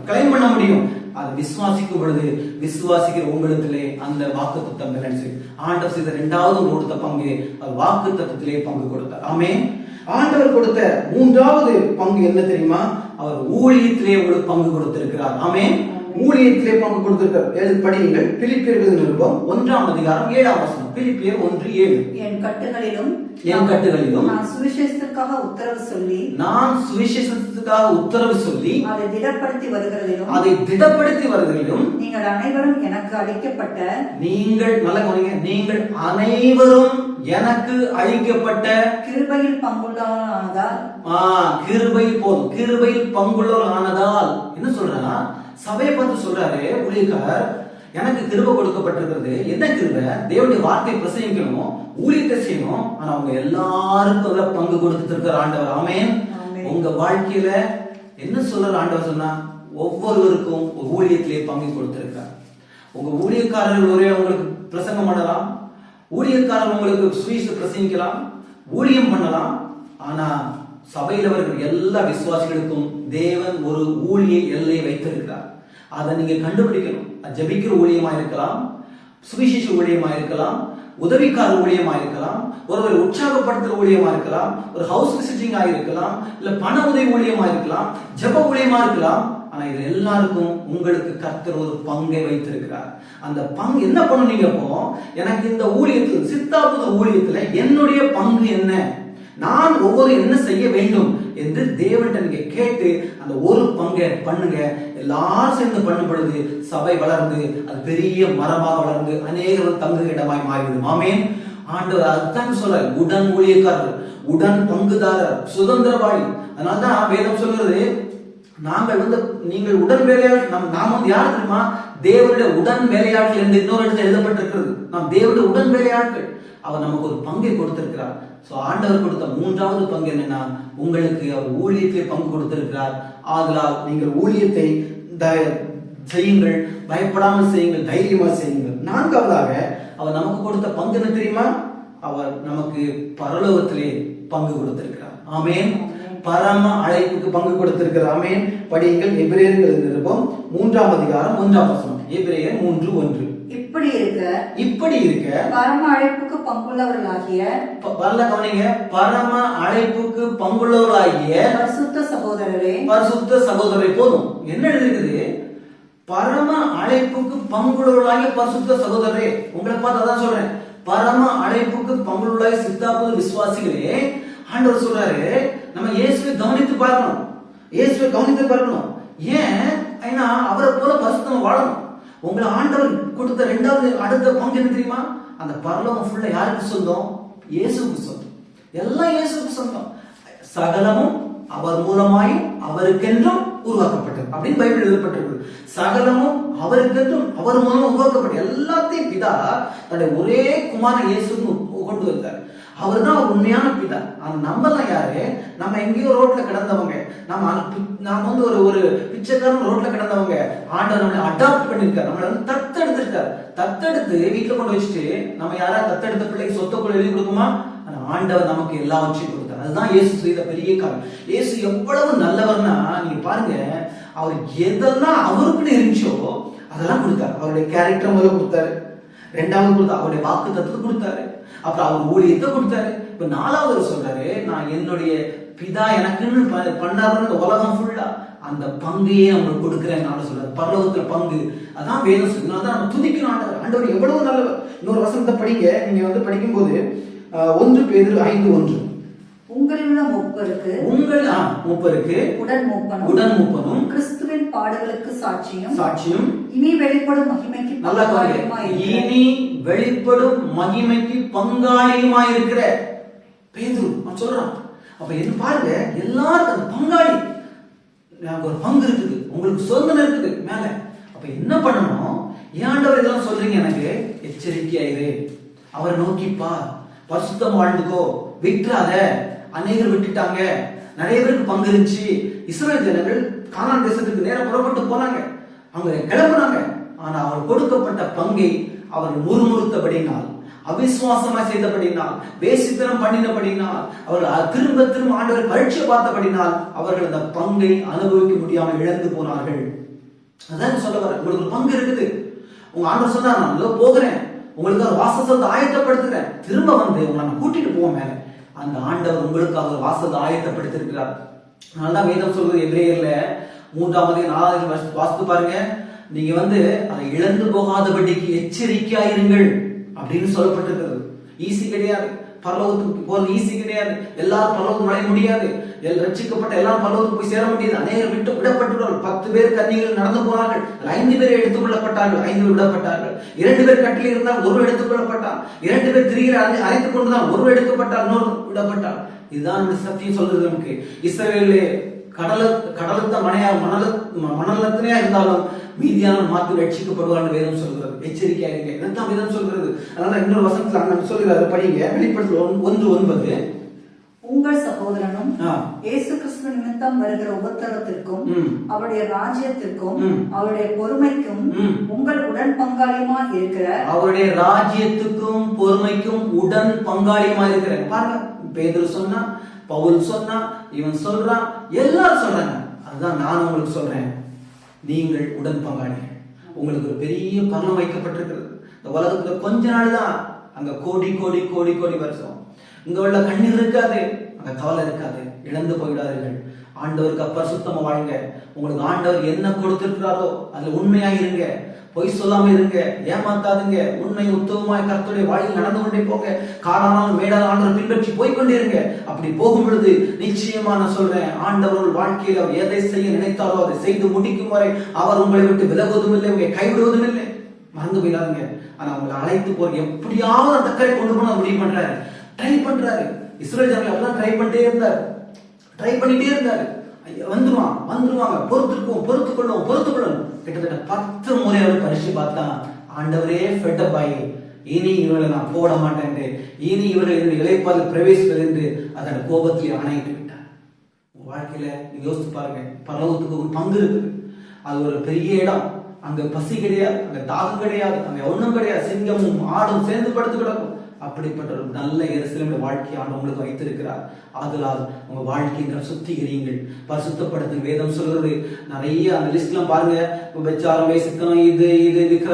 கிளைம் பண்ண முடியும். அது விசுவாசிக்கும் பொழுது விசுவாசிக்கிற உங்களிடத்திலே அந்த வாக்குத்தத்தம் விளைச்சு. ஆண்டவர் செய்த 2வது கொடுத்த பங்கு வாக்குத்தத்தத்திலே பங்கு கொடுத்தார். ஆமென். ஆண்டவர் கொடுத்த 3வது பங்கு என்ன தெரியுமா? அவர் ஊழியத்திலே உங்களுக்கு பங்கு கொடுத்திருக்கிறார். ஆமென். ஊழியத்திலே பங்கு கொடுத்திருக்கிறார். படியுங்கள், பிலிப்பியர் நிருபம் 1ஆம் அதிகாரம் 7ஆம் வசனம். பிலிப்பியர் 1:7. என் கட்டுகளிலும் நான் சுவிசேஷத்துக்காக உத்தரவு சொல்லி அதை திடப்படுத்தி வருகிறதிலும் நீங்கள் அனைவரும் எனக்கு அளிக்கப்பட்ட கிருபையில் பங்குள்ளவர்களானதால் என்ன சொல்றா? சபையை பார்த்து சொல்றாரு ஊழியக்காரர், எனக்கு கிருபை கொடுக்கப்பட்டிருக்கிறது. என்ன கிருபை? தேவனுடைய வார்த்தை பிரசங்கிக்கணும், ஊழியத்தை செய்யணும். ஆனா அவங்க எல்லாருக்கும் பங்கு கொடுத்துட்டு ஆண்டவர். ஆமென். உங்க வாழ்க்கையில என்ன சொல்ற ஆண்டவர் சொன்னா, ஒவ்வொருவருக்கும் ஒரு ஊழியத்திலே பங்கு கொடுத்திருக்கார். உங்க ஊழியக்காரர்கள் ஒரே உங்களுக்கு பிரசங்கம் பண்ணலாம், ஊழியக்காரர் உங்களுக்கு சுவிசேஷத்தை பிரசங்கிக்கலாம், ஊழியம் பண்ணலாம். ஆனா சபையில் அவர்கள் எல்லா விசுவாசிகளுக்கும் தேவன் ஒரு ஊழிய எல்லையை வைத்திருக்கிறார். அதை நீங்க கண்டுபிடிக்கணும். ஜெபிக்கிற ஊழியமா இருக்கலாம், சுவிசேஷ ஊழியமா இருக்கலாம், உதவிக்கார ஊழியமா இருக்கலாம், ஒருவரை உற்சாகப்படுத்துற ஊழியமா இருக்கலாம், ஒரு ஹவுஸ் விசிட்டிங்கா இருக்கலாம், இல்ல பண உதவி ஊழியமா இருக்கலாம், ஜெப ஊழியமா இருக்கலாம். ஆனா இது எல்லாருக்கும் உங்களுக்கு கர்த்தர் ஒரு பங்கை வைத்திருக்கிறார். அந்த பங்கு என்ன பண்ணும்? நீங்க அப்போ எனக்கு இந்த ஊழியத்தில், சித்தாபுத ஊழியத்துல என்னுடைய பங்கு என்ன, நான் ஒவ்வொரு என்ன செய்ய வேண்டும் என்று தேவன்கிட்ட நீங்க கேட்டு அந்த ஒரு பங்கை பண்ணுங்க. எல்லாரும் சேர்ந்து பண்ணும் பொழுது சபை வளர்ந்து அது பெரிய மரமாக வளர்ந்து அநேகரும் தங்கு இடமாய் மாறிவிடும். ஆமென். ஆண்டவர் அதுதான் சொல்ற, உடன் ஊழியக்காரர், உடன் பங்குதாரர், சுதந்திரவாளி. அதனால்தான் வேதம் சொல்றது, நீங்கள் உடன் வேலையாளர். நாம் யார் தெரியுமா? தேவனுடைய உடன் வேலையாட்கள் என்று இன்னொரு இடத்துல எழுதப்பட்டிருக்கிறது. நாம் தேவனுடைய உடன் வேலையாட்கள். அவர் நமக்கு ஒரு பங்கை கொடுத்திருக்கிறார். ஆண்டவர் கொடுத்த 3வது பங்கு என்னன்னா, உங்களுக்கு அவர் ஊழியத்தை பங்கு கொடுத்திருக்கிறார். ஆதலால் நீங்கள் ஊழியத்தை செய்யுங்கள், பயப்படாமல் செய்யுங்கள், தைரியமா செய்யுங்கள். 4வதாக அவர் நமக்கு கொடுத்த பங்கு என்ன தெரியுமா? அவர் நமக்கு பரலோகத்திலே பங்கு கொடுத்திருக்கிறார். ஆமென். பரம அழைப்புக்கு பங்கு கொடுத்திருக்கிறார். ஆமென். படியுங்கள் எபிரேயர்கள் நிருபம் 3ஆம் அதிகாரம் 1ஆம் வசனம். எபிரேயர் 3:1. இப்படி இருக்க பரம அழைப்புக்கு பங்குள்ளவர்களாகிய கவனிங்க, பரம அழைப்புக்கு பங்குள்ளவர்களாகிய பரிசுத்த சகோதரரே போதும். என்ன எழுதிருக்குது? பரம அழைப்புக்கு பங்குள்ளவர்களாகிய பரிசுத்த சகோதரரே. உங்களை பார்த்து அதான் சொல்றேன். பரம அழைப்புக்கு பங்குள்ளவர்களாகிய சித்தாபுத விசுவாசிகளே, ஆண்டவர் சொல்றாரு நம்ம இயேசுவை கவனித்து பார்க்கணும். இயேசுவை கவனித்து பார்க்கணும். ஏன்? ஏன்னா அவரை போல பரிசுத்தமா வாழணும். உங்களை ஆண்டவர் கொடுத்த ரெண்டாவது அடுத்த பங்கு என்ன தெரியுமா? அந்த பரலோகம் ஃபுல்லா யாருக்கு சொந்தம்? இயேசுவுக்கு சொந்தம். எல்லாம் இயேசுவுக்கு சொந்தம். சகலமும் அவர் மூலமாயும் அவருக்கென்றும் உருவாக்கப்பட்டது அப்படின்னு பைபிள் எழுதப்பட்டிருக்கு. சகலமும் அவருக்கென்றும் அவர் மூலமா உருவாக்கப்பட்ட எல்லாத்தையும் பிதா தன்னுடைய ஒரே குமாரன் இயேசுன்னு கொண்டு வந்தார். அவர் தான் உண்மையான பிதா. ஆனா நம்மலாம் யாரு? நம்ம எங்கேயோ ரோட்ல கிடந்தவங்க. நாம வந்து ஒரு பிச்சைக்காரன் ரோட்ல கிடந்தவங்க. ஆண்டவர் நம்மளை அடாப்ட் பண்ணிருக்காரு, நம்மளை வந்து தத்தெடுத்திருக்காரு. தத்தெடுத்து வீட்டுல கொண்டு வச்சுட்டு நம்ம யாரா தத்தெடுத்த பிள்ளைக்கு சொத்துக்குள்ள எழுதி கொடுக்குமா? ஆண்டவர் நமக்கு எல்லாவற்றையும் கொடுத்தார். அதுதான் இயேசு செய்த பெரிய காரியம். இயேசு எவ்வளவு நல்லவர்னா நீங்க பாருங்க, அவர் எதெல்லாம் அவருக்குன்னு இருந்துச்சோ அதெல்லாம் கொடுத்தாரு. அவருடைய கேரக்டர் முதல்ல கொடுத்தாரு, ரெண்டாவது கொடுத்தாரு, அவருடைய வாக்கு தத்துவத்தை கொடுத்தாரு, அப்புறம் அவர் ஊழியத்தை கொடுத்தாரு. இப்ப நாலாவது சொல்றாரு, நான் என்னுடைய பிதா எனக்குன்னு பண்ணாருன்னு உலகம் ஃபுல்லா அந்த பங்கையே அவங்களுக்கு கொடுக்குறேன் நான் சொல்றாரு. பரலோகத்துல பங்கு, அதான் வேதம் சொல்லி அதான் நம்ம துதிக்கணும். ஆண்டவர் ஆண்டவர் எவ்வளவு நல்லவர். இன்னொரு வசனத்தை படிங்க, நீங்க வந்து படிக்கும் போது 1 பேதுரு 5:1. உங்களிலுள்ள மூப்பருக்கு உடன் மூப்பனும் கிறிஸ்துவின் பாடுகளுக்கு சாட்சியும் இனி வெளிப்படும் மகிமைக்கு இனி வெளிப்படும் மகிமைக்கு பங்காளியுமாயிருக்கிற பேதுரு சொல்றான். அப்ப என்ன பாருங்க, எல்லாரும் அந்த பங்காளி. எனக்கு ஒரு பங்கு இருக்குது, உங்களுக்கு சுதந்திரம் இருக்குது மேல. அப்ப என்ன பண்ணணும்? ஏன்டவர் இதெல்லாம் சொல்றீங்க? எனக்கு எச்சரிக்கையாயிரு, அவரை நோக்கிப்பா, பரிசுத்தம் வாழ்ந்துக்கோ, விட்டுறாத. அநேகர் விட்டுட்டாங்க, நிறைய பேருக்கு பங்கு இருந்துச்சு. இஸ்ரவேல் ஜனங்கள் கானான் தேசத்துக்கு நேரம் புறப்பட்டு போனாங்க, அவங்க கிளம்புனாங்க. ஆனா அவர் கொடுக்கப்பட்ட பங்கை அவர்கள் முறுமுறுத்தபடினால், அவிசுவாசமா செய்தபடினால், வேசித்தனம் பண்ணினபடினால், அவர்கள் திரும்ப திரும்ப ஆண்டவர் பரீட்சை பார்த்தபடினால் அவர்கள் அந்த பங்கை அனுபவிக்க முடியாமல் இழந்து போனார்கள். அதான் சொல்ல வர, உங்களுக்கு ஒரு பங்கு இருக்குது. உங்க ஆண்டவர் சொன்னா, நான் போகிறேன், உங்களுக்கு ஒரு வாசத்தை ஆயத்தப்படுத்துறேன், திரும்ப வந்து உங்களை நான் கூட்டிட்டு போவோம் மேல. அந்த ஆண்டவர் உங்களுக்கு அவர் வாசத்தை ஆயத்தப்படுத்திருக்கிறார். அதனால வேதம் சொல்றது எபிரேயர்ல 3ஆம் அதிகாரம் 4ஆவது வாசித்து பாருங்க. நீங்க வந்து அதை இழந்து போகாதபடிக்கு எச்சரிக்கையாயிருங்கள் அப்படின்னு சொல்லப்பட்டிருக்கிறது. ஈஸி கிடையாது, பரலோகத்துக்கு போறது ஈஸி கிடையாது. எல்லாரும் பரலோகம் நுழைய முடியாது, ரட்சிக்கப்பட்ட எல்லாரும் பரலோகத்துக்கு போய் சேர முடியாது. அநேகர் விடப்பட்டுள்ளார்கள். 10 பேர் கன்னிகள் நடந்து போனார்கள், 5 பேர் எடுத்துக் கொள்ளப்பட்டார்கள், 5 பேர் விடப்பட்டார்கள். 2 பேர் கட்டில் இருந்தால் ஒருவர் எடுத்துக் கொள்ளப்பட்டார். 2 பேர் திரியில் அழைத்துக் கொண்டுதான் ஒருவர் எடுக்கப்பட்டார், இன்னொரு விடப்பட்டார். இதுதான் சத்தியம் சொல்றது நமக்கு. இஸ்ரவேலே கடலத்த மணலத்தினையா இருந்தாலும் மீதியான மாத்து ரட்சிக்கப்படுவார் வேதம் சொல்கிறது. எச்சரிக்கையா இருங்க, இதான் வேதம் சொல்கிறது. அதனால இன்னொரு வசனத்துல அண்ணன் சொல்கிறாரு, படிங்க. வெளிப்படுத்தல் 1:9. உங்கள் சகோதரனும் இயேசு கிறிஸ்து நிமித்தம் வருகிற உபத்திரவத்திற்கும் அவருடைய ராஜ்யத்திற்கும் அவருடைய பொறுமைக்கும் உங்கள் உடன் பங்காளியுமா இருக்கிற, அவருடைய ராஜ்யத்துக்கும் பொறுமைக்கும் உடன் பங்காளியுமா இருக்கிற. பாருங்க, பேதுரு சொன்னா, பவுல் சொன்னா, இவன் சொல்றான், எல்லாரும் சொல்றாங்க. அதுதான் நான் உங்களுக்கு சொல்றேன், நீங்கள் உடன் பங்காளி. உங்களுக்கு ஒரு பெரிய பரணம் வைக்கப்பட்டிருக்கிறது. இந்த உலகத்துல கொஞ்ச நாள் தான், அங்க கோடி கோடி கோடி கோடி வருஷம். இங்க உள்ள கண்ணீர் இருக்காது, அங்க கவலை இருக்காது. இழந்து போயிடாதீர்கள். ஆண்டவருக்கு பரிசுத்தமா வாழுங்க. உங்களுக்கு ஆண்டவர் என்ன கொடுத்திருக்கிறாரோ அதுல உண்மையா இருங்க, பொய் சொல்லாம இருங்க, ஏமாத்தாதுங்க. உண்மை உத்தவமாய் கர்த்தருடைய வழியில் நடந்து கொண்டே போங்க. காரணம் மேடான ஆண்டவர் பின்பற்றி போய்கொண்டே இருங்க. அப்படி போகும் பொழுது நிச்சயமா நான் சொல்றேன், ஆண்டவர் வாழ்க்கையில் அவர் எதை செய்ய நினைத்தாரோ அதை செய்து முடிக்கும் வரை அவர் உங்களை விட்டு விலகுவதும் இல்லை, உங்களை கைவிடுவதும் இல்லை. மறந்து போயிடாதுங்க. ஆனா உங்களை அழைத்து போற எப்படியாவது அந்த கரை கொண்டு போன முடிவு பண்றாரு, ட்ரை பண்றாரு. இஸ்ரவேல் ஜனங்கள் எல்லாம் ட்ரை பண்ணிட்டே இருந்தாரு. வந்துருவாங்க, பொறுத்துக்கொள்ளும். கிட்டத்தட்ட 10 முறை அவர் பரிசு பார்த்தா, ஆண்டவரே ஃபெட்டப் ஆகி, இனி இவர்களை நான் போட மாட்டேன், இனி இவர்கள் இளைப்பாறில் பிரவேசிப்பது என்று அதோட கோபத்தில் ஆணையிட்டு விட்டார். உங்க வாழ்க்கையில நீங்க யோசித்து பாருங்க, பரலோகத்துக்கு ஒரு பங்கு இருக்குது. அது ஒரு பெரிய இடம். அங்க பசி கிடையாது, அங்க தாகம் கிடையாது, அங்க ஒண்ணும் கிடையாது. சிங்கமும் ஆடும் சேர்ந்து படுத்து கிடக்கும். அப்படிப்பட்ட ஒரு நல்ல எருசலேமுடைய வாழ்க்கையை ஆண்டவர் உங்களுக்கு வைத்திருக்கிறார். ஆதலால் உங்க வாழ்க்கையை சுத்திகரியுங்கள், பரிசுத்தப்படுத்துங்க. வேதம் சொல்றது நிறைய அந்த லிஸ்ட்லாம் பாருங்க, விபச்சாரம், வேசித்தனம், இது விக்கிர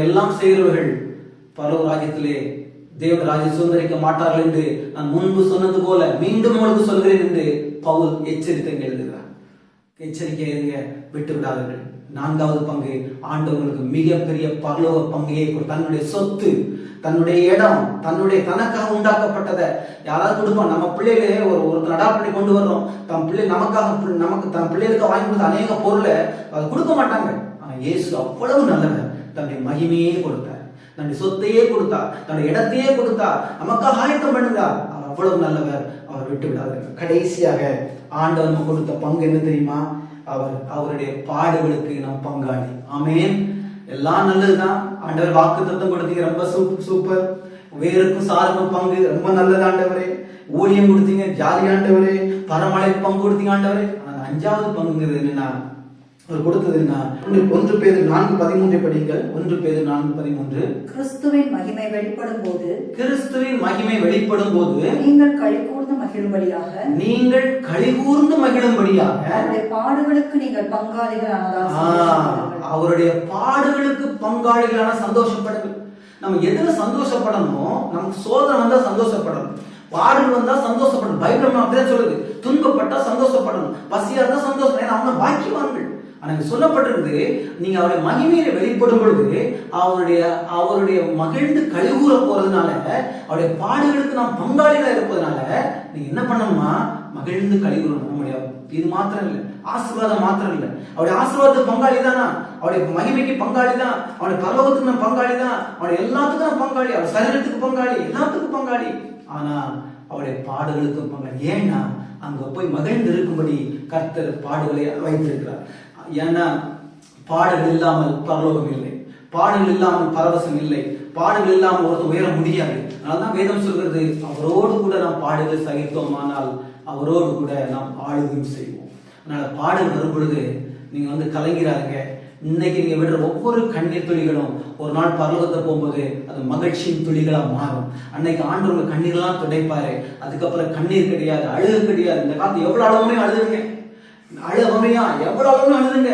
எல்லாம் செய்கிறவர்கள் பரலோக ராஜ்யத்திலே தேவ ராஜ்யம் சுதந்திரிக்க மாட்டார்கள் என்று நான் முன்பு சொன்னது போல மீண்டும் உங்களுக்கு சொல்கிறேன் என்று பவுல் எச்சரித்து எழுதுகிறார். எச்சரிக்கை இருங்க, விட்டு விடாதீர்கள். 4வது பங்கு, ஆண்டவர்களுக்கு மிகப்பெரிய பரலோக பங்கையை தன்னுடைய சொத்து, தன்னுடைய இடம், தனக்காக உண்டாக்கப்பட்டதை யாராவது கொடுப்பான். நம்ம பிள்ளைகளே ஒரு நடா பண்ணி கொண்டு வர்றோம், தன் பிள்ளை தன் பிள்ளைகளுக்கு வாங்கி கொடுத்த அநேக பொருளை அதை கொடுக்க மாட்டாங்க. ஆனா இயேசு அவ்வளவு நல்லவர், தன்னுடைய மகிமையே கொடுத்தார், தன்னுடைய சொத்தையே கொடுத்தார், தன்னுடைய இடத்தையே கொடுத்தார், நமக்காக ஆயத்தம் பண்ணுகிறார். அவர் அவ்வளவு நல்லவர், அவர் விட்டு விடாதீர்கள். கடைசியாக ஆண்டவர் நமக்கு கொடுத்த பங்கு என்ன தெரியுமா? அவருடைய பாடுகளுக்கு நாம் பங்காளி. ஆமென். எல்லாம் நல்லதுதான். ஆண்டவர் வாக்குத்தத்தம் கொடுத்தீங்க, ரொம்ப சூப்பர். வேருக்கும் சாருக்கும் பங்கு ரொம்ப நல்லது ஆண்டவரே. ஊழியம் கொடுத்தீங்க, ஜாலி ஆண்டவரே. பரமழை பங்கு கொடுத்தீங்க ஆண்டவரே. ஆனா 5வது பங்குங்கிறது என்னன்னா, அவர் கொடுத்தது என்ன? 1 பேதுரு 4:13 படிங்கள். 1 பேதுரு 4:13. கிறிஸ்துவின் மகிமை வெளிப்படும் போது நீங்கள் களிகூர்ந்து மகிழும்படியாக அவருடைய பாடுகளுக்கு நீங்கள் அவருடைய பாடுகளுக்கு பங்காளிகளான சந்தோஷப்படுங்கள். நம்ம எதுல சந்தோஷப்படணும்? நமக்கு சோதனை வந்தா சந்தோஷப்படணும், பாடுகள் வந்தா சந்தோஷப்படணும். பைபிள் அப்படிதான் சொல்லுது, துன்பப்பட்டா சந்தோஷப்படணும், பசியா இருந்தா சந்தோஷம். ஏன்னா அவங்க பாக்கியவான்கள். எனக்கு சொல்லப்பட்டிருக்கு, நீங்க அவருடைய மகிமையில வெளிப்படும் பொழுது அவருடைய மகிழ்ந்து கழிவுற போறதுனால, அவருடைய பாடுகளுக்கு நாம் பங்காளிகளா இருப்பதனால நீங்க என்ன பண்ணணுமா? மகிழ்ந்து கழிவுறணும். நம்முடைய இது மாத்திரம் இல்லை, ஆசீர்வாதம் மாத்திரம் இல்லை, அவருடைய ஆசீர்வாதத்துக்கு பங்காளி தானா, அவருடைய மகிமைக்கு பங்காளி தான், அவருடைய பரலோகத்துக்கு நம்ம பங்காளி தான், அவருடைய எல்லாத்துக்கும் நம்ம பங்காளி, அவர் சரீரத்துக்கு பங்காளி, எல்லாத்துக்கும் பங்காளி. ஆனா அவருடைய பாடுகளுக்கும் பங்காளி. ஏன்னா அங்க போய் மகிழ்ந்து இருக்கும்படி கர்த்தர் பாடுகளை வைத்திருக்கிறார். ஏன்னா பாடுகள் இல்லாமல் பரலோகம் இல்லை, பாடுகள் இல்லாமல் பரவசம் இல்லை, பாடுகள் இல்லாமல் ஒருத்தர் உயர முடியாது. அதனால்தான் வேதம் சொல்கிறது, அவரோடு கூட நாம் பாடுகள் சகித்தோமானால் அவரோடு கூட நாம் ஆளுகையும் செய்வோம். அதனால பாடுகள் வரும் பொழுது நீங்க கலங்கிறாருங்க. இன்னைக்கு நீங்க விடுற ஒவ்வொரு கண்ணீர் துளிகளும் ஒரு நாள் பரலோகத்தை போகும்போது அது மகிழ்ச்சியின் துளிகளா மாறும். அன்னைக்கு ஆண்டவங்க கண்ணீர்லாம் துடைப்பாரு. அதுக்கப்புறம் கண்ணீர் கிடையாது, அழுக கிடையாது. இந்த காலத்து எவ்வளவு அளவுமே அழுதுங்க, அழுமையா எவ்வளவு அளவுமே அழுதுங்க.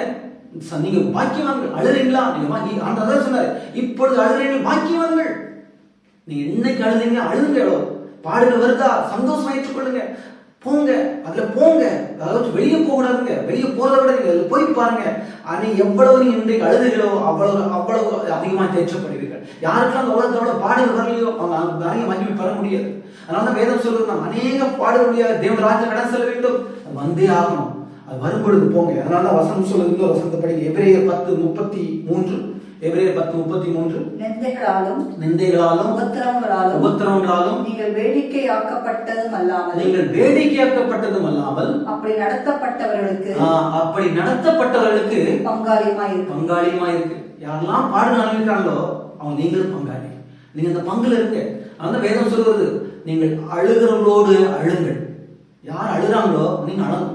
நீங்க பாக்கியவான்கள். அழுறீங்களா? நீங்க ஆண்டவர் சொன்னாரு, இப்பொழுது அழுகிறீர்கள் பாக்கியவான்கள். நீங்க இன்னைக்கு அழுதுங்க, அழுதுங்க. எவ்வளவு பாடுகள் வருதா சந்தோஷமா ஏற்றுக்கொள்ளுங்க, போங்க, அதுல போங்க. அதாவது வெளியே போகக்கூடாதுங்க. வெளியே போறதை விட நீங்க போய் பாருங்க. நீங்க எவ்வளவு நீங்க இன்றைக்கு அழுதுகளோ அவ்வளவு அதிகமா தேற்றப்படுவீர்கள். யாருக்கெல்லாம் அந்த உலகத்தோட பாடுகள் வரலையோ அவங்க நிறைய மகிமை பெற முடியாது. அதனால வேதம் சொல்றது, நாம் அநேக பாடுகளுடைய தேவ ராஜ்யம் கடன் செல்ல வேண்டும், வந்தே ஆகணும். அது வரும்பொழுது போங்க. அதனால வசனம் சொல்லுது, இன்னொரு வசனத்தை படிங்க. எபிரேயர் 10:33. எபிரேயர் 10:33. நிந்தைகளாலும் உபத்திரவங்களாலும் நீங்கள் வேடிக்கையாக்கப்பட்டதும் அல்லாமல் அப்படி நடத்தப்பட்டவர்களுக்கு பங்காளியுமாய் இருக்கு. யாரெல்லாம் பாடுகள் அனுபவிக்கிறாங்களோ அவங்க நீங்களும் பங்காளி. நீங்க அந்த பங்குல இருக்கு. அந்த வேதம் சொல்றது, நீங்கள் அழுகிறவர்களோடு அழுங்கள். யார் அழுகிறாங்களோ நீங்க அழணும்.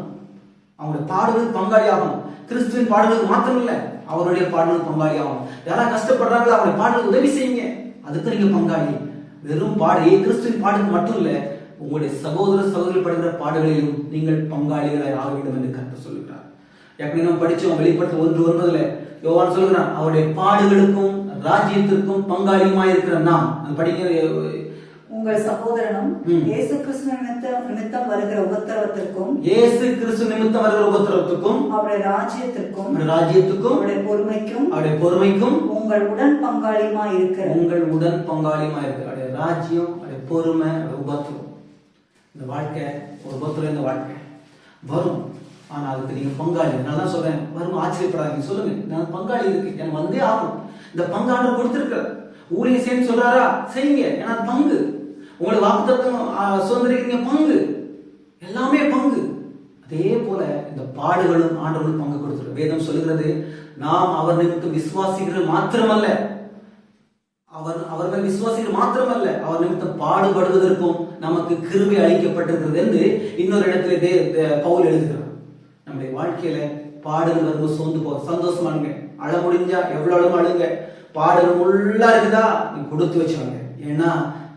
அவங்களுடைய பாடுகளுக்கு பங்காளி ஆகணும். கிறிஸ்துவின் பாடுகளுக்கு மாத்திரம் இல்ல, அவருடைய பாடலுக்கு பங்காளி ஆகும். யாராவது கஷ்டப்படுறாங்களோ அவருடைய பாடலுக்கு உதவி செய்யுங்க, அதுக்கு நீங்க பங்காளி. வெறும் கிறிஸ்துவின் பாடுக்கு மட்டும் இல்ல, உங்களுடைய சகோதரர்கள் படுகிற பாடுகளிலும் நீங்கள் பங்காளிகளாய் ஆக வேண்டும் என்று கர்த்தர் சொல்லுகிறார். ஏற்கனவே நம்ம படிச்சோம், வெளிப்படுத்த 1:9 யோவான் சொல்லுகிறான், அவருடைய பாடுகளுக்கும் ராஜ்யத்திற்கும் பங்காளியுமாய் இருக்கிற நாம். அது படிக்கிற உங்கள் சகோதரனும் இயேசு கிறிஸ்து நிமித்தம் வருகிற உபத்திரவத்திற்கும் அவருடைய ராஜ்யத்திற்கும் அவருடைய பொறுமைக்கும் உங்கள் உடன் பங்காளியுமாய் இருக்கிற அவருடைய ராஜ்யம், அவருடைய பொறுமை, அவருடைய உபத்திரம். இந்த வாழ்க்கை ஒரு உபத்திரம். இந்த வாழ்க்கை வரும், ஆனா அதுக்கு நீங்க பங்காளி. நான் சொல்றேன், வரும், ஆச்சரியப்படாதீங்க. சொல்லுங்க, நான் பங்காளி இருக்கு, எனக்கு வந்தே ஆகும். இந்த பங்காளர் கொடுத்திருக்க ஊழியம் செய்ய சொல்றாரா, செய்யுங்க. ஏன்னா பங்கு. உங்களுக்கு வாக்குத்தத்தம் சுதந்திரிக்கிறீங்க, பங்கு, எல்லாமே பங்கு. அதே போல இந்த பாடுகளும் ஆண்டவர்கள் பங்கு கொடுத்துரு. வேதம் சொல்லுகிறது, நாம் அவர் நிமித்தம் விசுவாசிகள் மாத்திரமல்ல, அவர்கள் விசுவாசிகள் மாத்திரமல்ல, அவர் நிமித்தம் பாடுபடுவதற்கும் நமக்கு கிருபை அளிக்கப்பட்டிருக்கிறது என்று இன்னொரு இடத்துல பவுல் எழுதுகிறார். நம்முடைய வாழ்க்கையில பாடுகள் வரும்போது சோர்ந்து போக சந்தோஷமானுங்க. அழ முடிஞ்சா எவ்வளவு அழுங்க. பாடுகள் உள்ளா இருக்குதா, நீங்க கொடுத்து வச்சுவாங்க. ஏன்னா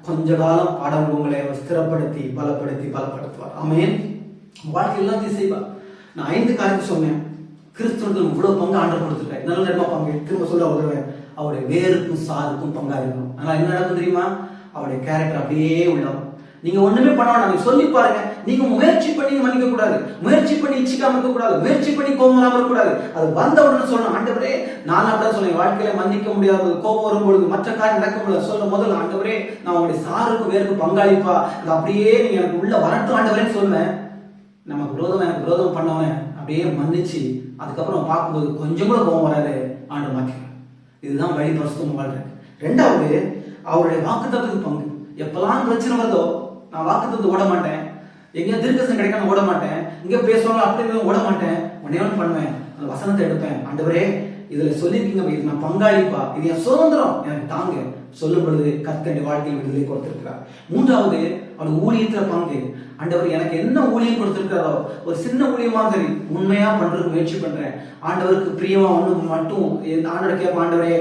கொஞ்ச காலம் ஆண்டவர் உங்களை அவர் ஸ்திரப்படுத்தி பலப்படுத்துவார். ஆமென். வாழ்க்கை எல்லாத்தையும் செய்வார். நான் 5 காரியத்தை சொன்னேன். கிறிஸ்துவனுக்கு இவ்வளவு பங்கு ஆண்டவர் கொடுத்துருக்காரு. நல்ல நேரமா பங்கு திரும்ப சொல்ல வருவேன். அவருடைய வேருக்கும் சாருக்கும் பங்கா இருக்கணும். ஆனா என்ன நடக்கும் தெரியுமா? அவருடைய கேரக்டர் அப்படியே உள்ளவன். நீங்க ஒண்ணுமே பண்ண வேண்டாம். நீங்க சொல்லி பாருங்க. நீங்க முயற்சி பண்ணி மன்னிக்க கூடாது, முயற்சி பண்ணி இச்சிக்காம இருக்க கூடாது, முயற்சி பண்ணி கோபம் வராம இருக்க கூடாது. அது வந்த உடனே சொல்லணும், ஆண்டவரே நான் அப்படிதான் சொல்லுவேன். வாழ்க்கையில மன்னிக்க முடியாது, கோபம் வரும்பொழுது, மற்ற காரியம் நடக்க முடியாது சொல்ற முதல்ல, ஆண்டவரே நான் உங்களுடைய சாருக்கு வேருக்கு பங்காளிப்பா, அது அப்படியே நீங்க எனக்கு உள்ள வரட்டும் ஆண்டவரேன்னு சொல்லுவேன். நமக்கு எனக்கு விரோதம் பண்ணவன் அப்படியே மன்னிச்சு அதுக்கப்புறம் பார்க்கும்போது கொஞ்சம் கூட கோபம் வராது, ஆண்டவர் மாற்றிடுவேன். இதுதான் வழி பரிசுத்தமா வாழ்றேன். 2வது, அவருடைய வாக்குத்தத்தத்துக்கு பங்கு. எப்பெல்லாம் பிரச்சனை வருதோ நான் வாக்குத்தத்தை ஓட மாட்டேன், எங்கேயா தீர்க்கதரிசனம் கிடைக்காம ஓட மாட்டேன், இங்க பேசுவாங்க அப்படி ஓட மாட்டேன். உடனே பண்ணுவேன், அந்த வசனத்தை எடுப்பேன். ஆண்டவரே இதுல சொல்லிருக்கீங்க, இது நான் பங்காளிப்பா, இது என் சுதந்திரம், எனக்கு தாங்க சொல்லும் பொழுது கர்த்தருடைய வாழ்க்கையில் விடுதலை கொடுத்திருக்கிறார். 3வது, அவருடைய ஊழியத்துல பங்கு. ஆண்டவர் எனக்கு என்ன ஊழியம் கொடுத்திருக்காரோ, ஒரு சின்ன ஊழியமா சரி உண்மையா பண்றதுக்கு முயற்சி பண்றேன். ஆண்டவருக்கு பிரியமா ஒண்ணு மட்டும் ஆண்டவர் கேட்ப, ஆண்டவரே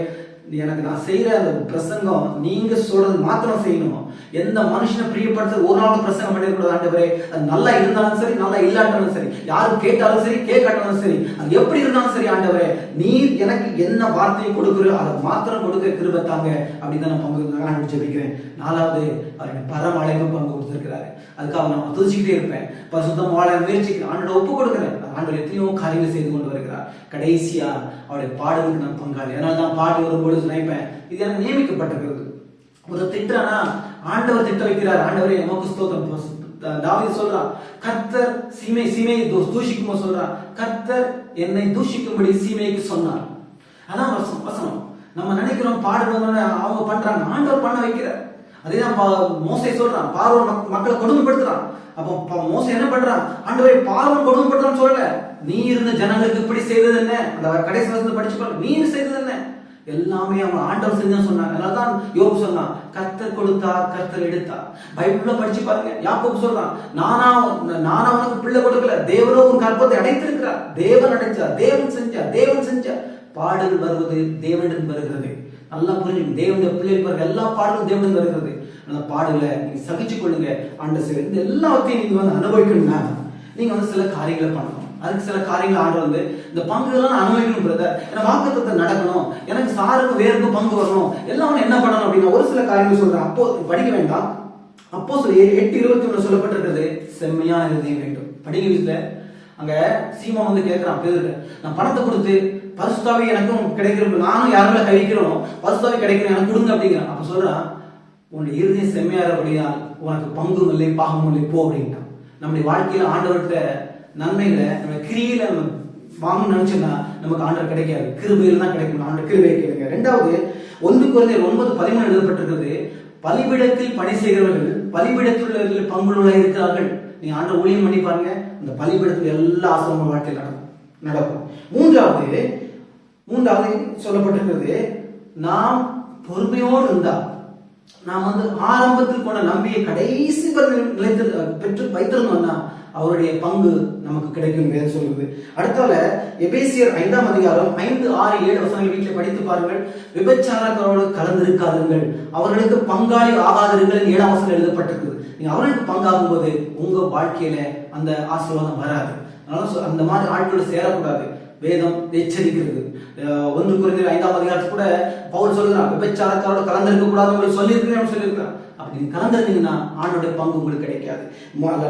எனக்கு நான் செய்யற அந்த பிரசங்கம் நீங்க சொல்றது மாத்திரம் செய்யணும். எந்த மனுஷனை பிரியப்படுத்த ஒரு நாள் பிரசங்கம் பண்ணிடக்கூடாது. ஆண்டவரே அது நல்லா இருந்தாலும் சரி, நல்லா இல்லாட்டாலும் சரி, யாரும் கேட்டாலும் சரி கேட்காட்டாலும் சரி, அது எப்படி இருந்தாலும் சரி, ஆண்டவரே நீர் எனக்கு என்ன வார்த்தையை கொடுக்குறோ அதை மாத்திரம் கொடுக்க கிருபை தாங்க. அப்படிதான் நான் பங்கு ஜெபிக்கிறேன். 4வது, அவருடைய பரம அழைப்பு பங்கு கொடுத்திருக்கிறாரு. அதுக்காக நான் துதிச்சுக்கிட்டே இருப்பேன். பரிசுத்தமா வாழ முயற்சிக்கிறேன். ஆண்டோட ஒப்பு கொடுக்கிறேன். ஆண்டவர் எத்தனையோ காரியங்கள் செய்து கொண்டு வருகிறார். கடைசியா அவருடைய பாடலுக்கு நான் பங்காளி. அதனால தான் பாடல் வரும்பொழுது நினைப்பேன், இது எனக்கு நியமிக்கப்பட்டிருக்கிறது. ஒரு திட்டம்னா ஆண்டவர் திட்ட வைக்கிறார். ஆண்டவரே நமக்கு ஸ்தோத்திரம். தாவீது சொல்றான், கர்த்தர் சீமையை தூஷிக்கும்போது சொல்றான், கர்த்தர் என்னை தூஷிக்கும்படி சீமைக்கு சொன்னார். அதான் வசனம். நம்ம நினைக்கிறோம் பாடுறவங்க அவங்க பண்றாங்க, ஆண்டவர் பண்ண வைக்கிறார். அதேதான் மோசே சொல்றான், பார்வோன் மக்களை கொடுமைப்படுத்துறான். அப்ப மோசே என்ன பண்றான், ஆண்டவரே பார்வோன் கொடுமைப்படுத்துறான்னு சொல்லல, நீ இருந்த ஜனங்களுக்கு இப்படி செய்தது என்ன, அந்த கடைசி வசனத்தை படிச்சு பாருங்க, நீ செய்தது என்ன, எல்லாமே அவங்க ஆண்டவர் செஞ்சு சொன்னாங்க. அதனாலதான் யோபு சொன்னான், கர்த்தர் கொடுத்தார் கர்த்தர் எடுத்தார். பைபிள்ல படிச்சு பாருங்க, யாக்கோபு சொல்றான், நானா உனக்கு பிள்ளை கொடுக்கல, தேவனோ உன் கற்பத்தை அடைத்திருக்கிறார், தேவன் அடைச்சார், தேவன் செஞ்சார். பாடல் வருவது தேவனிடம் வருகிறது. நல்லா புரிஞ்சுங்க, தேவனுடைய பிள்ளைகள் எல்லா பாடலும் தேவனிடம் வருகிறது. அந்த பாடலை நீங்க சகிச்சு கொள்ளுங்க. ஆண்டவர் இந்த எல்லாத்தையும் நீங்க அனுபவிக்கணும்னா நீங்க சில காரியங்களை பண்ணணும். அதுக்கு சில காரியங்கள் ஆண்டு இந்த பங்குகள்லாம் அனுபவிக்கணும் பிரதர், ஏன்னா வாக்குத்தத்தை நடக்கணும், எனக்கு சாருக்கு வேருக்கு பங்கு வரணும், எல்லாம் என்ன பண்ணணும் அப்படின்னா ஒரு சில காரியங்கள் சொல்றேன். அப்போ படிக்க வேண்டாம். அப்போ 8:21 சொல்லப்பட்டிருக்கிறது, செம்மையான இருதயம் வேண்டும். படிக்க வீட்டுல அங்க சீமா கேட்கிறான் பேரு, நான் பணத்தை கொடுத்து பரிசுத்தாவே எனக்கும் கிடைக்கிற, நானும் யாருமே கழிக்கிறோம், பரிசுத்தாவே கிடைக்கிறேன் எனக்கு கொடுங்க அப்படிங்கிறான். அப்ப சொல்றான், உன்னுடைய இருதயம் செம்மையாரபடியால் உனக்கு பங்கும் இல்லை பாகமும் இல்லை போ அப்படின்ட்டான். நம்முடைய வாழ்க்கையில ஆண்டவர்கிட்ட நன்மையில நம்ம கிரியில நம்ம வாங்கணும்னு நினைச்சோம்னா நமக்கு ஆண்டவர் கிடைக்காது, கிருபையில தான் கிடைக்கும். ஆண்டவர் கிருபையை கேளுங்க. 2வது 1 கொரிந்தியர் 9:13 எழுதப்பட்டிருக்கிறது, பலிபீடத்தில் பணி செய்கிறவர்கள் பலிபீடத்தில் உள்ளவர்கள் பங்குள்ளவர்களாக இருக்கிறார்கள். நீங்க ஆண்டவர் ஊழியம் பண்ணி பாருங்க, அந்த பலிபீடத்தில் எல்லா ஆசிரம வாழ்க்கையில் நடக்கும். 3வது சொல்லப்பட்டிருக்கிறது, நாம் பொறுமையோடு இருந்தா, நாம் ஆரம்பத்தில் கொண்ட நம்பியை கடைசி பெற்று வைத்திருந்தோம்னா அவருடைய பங்கு நமக்கு கிடைக்கும் சொல்லுது. அடுத்தால எபேசியர் 5ஆம் அதிகாரம் 5, 6, 7 வசனங்கள் வீட்டில் படித்து பாருங்கள். விபச்சாரங்களோடு கலந்திருக்காதுங்கள், அவர்களுக்கு பங்காளி ஆகாதிருங்கள் 7ஆம் வசனம் எழுதப்பட்டிருக்குது. நீங்க அவர்களுக்கு பங்காகும் போது உங்க வாழ்க்கையில அந்த ஆசீர்வாதம் வராது. அதனால அந்த மாதிரி ஆட்களோடு சேரக்கூடாது. வேதம் எச்சரிக்கிறது. 1 கொரிந்தியர் 5ஆம் அதிகாரத்தில் கூட பவுல் சொல்கிறான், விபச்சாரக்காரோட கலந்திருக்க கூடாது உங்களுக்கு சொல்லியிருக்கிறான். அப்படி நீங்க கலந்துருந்தீங்கன்னா ஆண்டோட பங்கு உங்களுக்கு கிடைக்காது.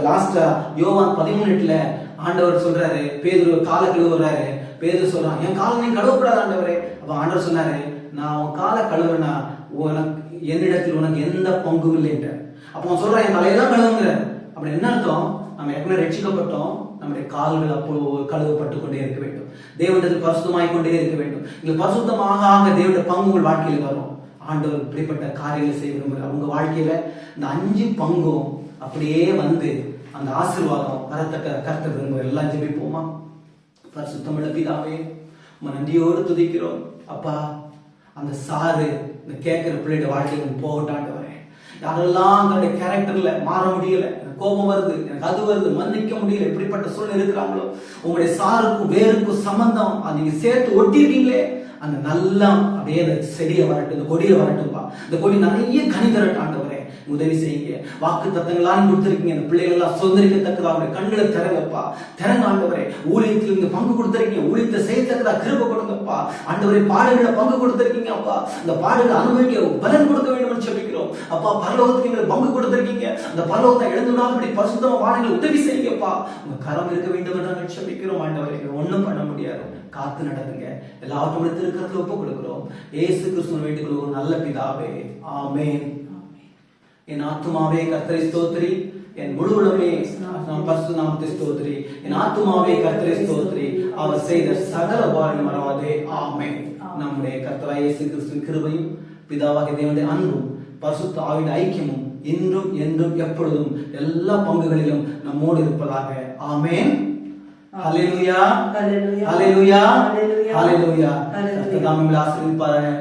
லாஸ்டா யோவான் 13:8 ஆண்டவர் சொல்றாரு, பேதுரு காலை கழுவுறாரு. பேதுரு சொல்றான், என் காலை நீங்க கழுவக்கூடாது ஆண்டவரே. அப்ப ஆண்டவர் சொன்னாரு, நான் உன் காலை கழுவுறேன்னா உனக்கு என்னிடத்தில் உனக்கு எந்த பங்கும் இல்லைன்ற. அப்ப அவன் சொல்றான், என் தலையெல்லாம் கழுவுங்கிற. அப்படி என்ன அர்த்தம், நம்ம ஏற்கனவே ரட்சிக்கப்பட்டோம், நம்முடைய கால்கள் அப்போ கழுவப்பட்டு கொண்டே இருக்க வேண்டும், தேவனிடத்தில் பரிசுத்தமாய் கொண்டே இருக்க வேண்டும். நீங்க பரிசுத்தமாக தேவனுடைய பங்கு உங்கள் வாழ்க்கையில் வரும். ஆண்டவர் இப்படிப்பட்ட காரியங்களை செய்ய விரும்புகிறார். உங்க வாழ்க்கையில இந்த 5 பங்கும் அப்படியே அந்த ஆசீர்வாதம் வரத்தக்க கர்த்தர் விரும்புகிறார். எல்லாம் ஜெபிப்போமா? பரிசுத்தமுள்ள பிதாவே, நன்றியோடு துதிக்கிறோம் அப்பா. அந்த சாறு இந்த கேட்கிற பிள்ளையோட வாழ்க்கையில போகட்டாண்டவரே, யாரெல்லாம் தன்னுடைய கேரக்டர்ல மாற முடியல, கோபம் வருது, எனக்கு அது வருது, மன்னிக்க முடியல, இப்படிப்பட்ட சூழ்நிலை இருக்கிறாங்களோ, உங்களுடைய சாருக்கும் வேருக்கும் சம்பந்தம் அது நீங்க சேர்த்து ஒட்டிருக்கீங்களே, அந்த நல்லா அப்படியே அந்த செடியை வரட்டும், இந்த கொடியை வரட்டும்பா, இந்த கொடி நிறைய கனி தரட்டும் ஆண்டவரே. உதவி செய்யுங்க. வாக்கு தத்தங்களாம் கொடுத்திருக்கீங்க, அந்த பிள்ளைகள் எல்லாம் சுதந்திரிக்கத்தக்கதா அவருடைய கண்களை திறங்கப்பா, திறங்க ஆண்டவரே. ஊழியத்தில் நீங்க பங்கு கொடுத்திருக்கீங்க, ஊழியத்தை செய்யத்தக்கதா கிருபை கொடுங்கப்பா ஆண்டவரே. பாடுகளை பங்கு கொடுத்திருக்கீங்க அப்பா, அந்த பாடுகளை அனுபவிக்க பலன் கொடுக்க வேண்டும் என்று சொல்லிக்கிறோம் அப்பா. பரலோகத்துக்கு நீங்கள் பங்கு கொடுத்திருக்கீங்க, அந்த பரலோகத்தை இழந்துடாதபடி பரிசுத்தமா வாழ உதவி செய்யுங்கப்பா. உங்க கரம் இருக்க வேண்டும் என்று நாங்கள் சொல்லிக்கிறோம் ஆண்டவரே. ஒண்ணும் பண்ண முடியாது, காத்து நடத்துங்க. எல்லாவற்றும் திருக்கரத்துல ஒப்பு கொடுக்கிறோம். இயேசு கிறிஸ்துவின் வேண்டிக் ஒரு நல்ல பிதாவே, ஆமென். என் ஆத்துமாவே கர்த்தரை ஸ்தோத்திரி, என் முழு உலகமே பரிசுத்த நாமத்தை ஸ்தோத்திரி. என் ஆத்துமாவே கர்த்தரை ஸ்தோத்திரி, அவர் செய்த சகல உபகாரங்களை மறவாதே, ஆமென். நம்முடைய கர்த்தராகிய இயேசு கிறிஸ்துவின் கிருபையும் பிதாவாகிய தேவனுடைய அன்பும் பரிசுத்த ஆவியின் ஐக்கியமும் இன்றும் என்றும் எப்பொழுதும் எல்லா பங்குகளிலும் நம்மோடு இருப்பதாக, ஆமென். ஹல்லேலூயா, ஹல்லேலூயா, ஹல்லேலூயா. கர்த்தர் தாமே உங்களை ஆசீர்வதிப்பாராக.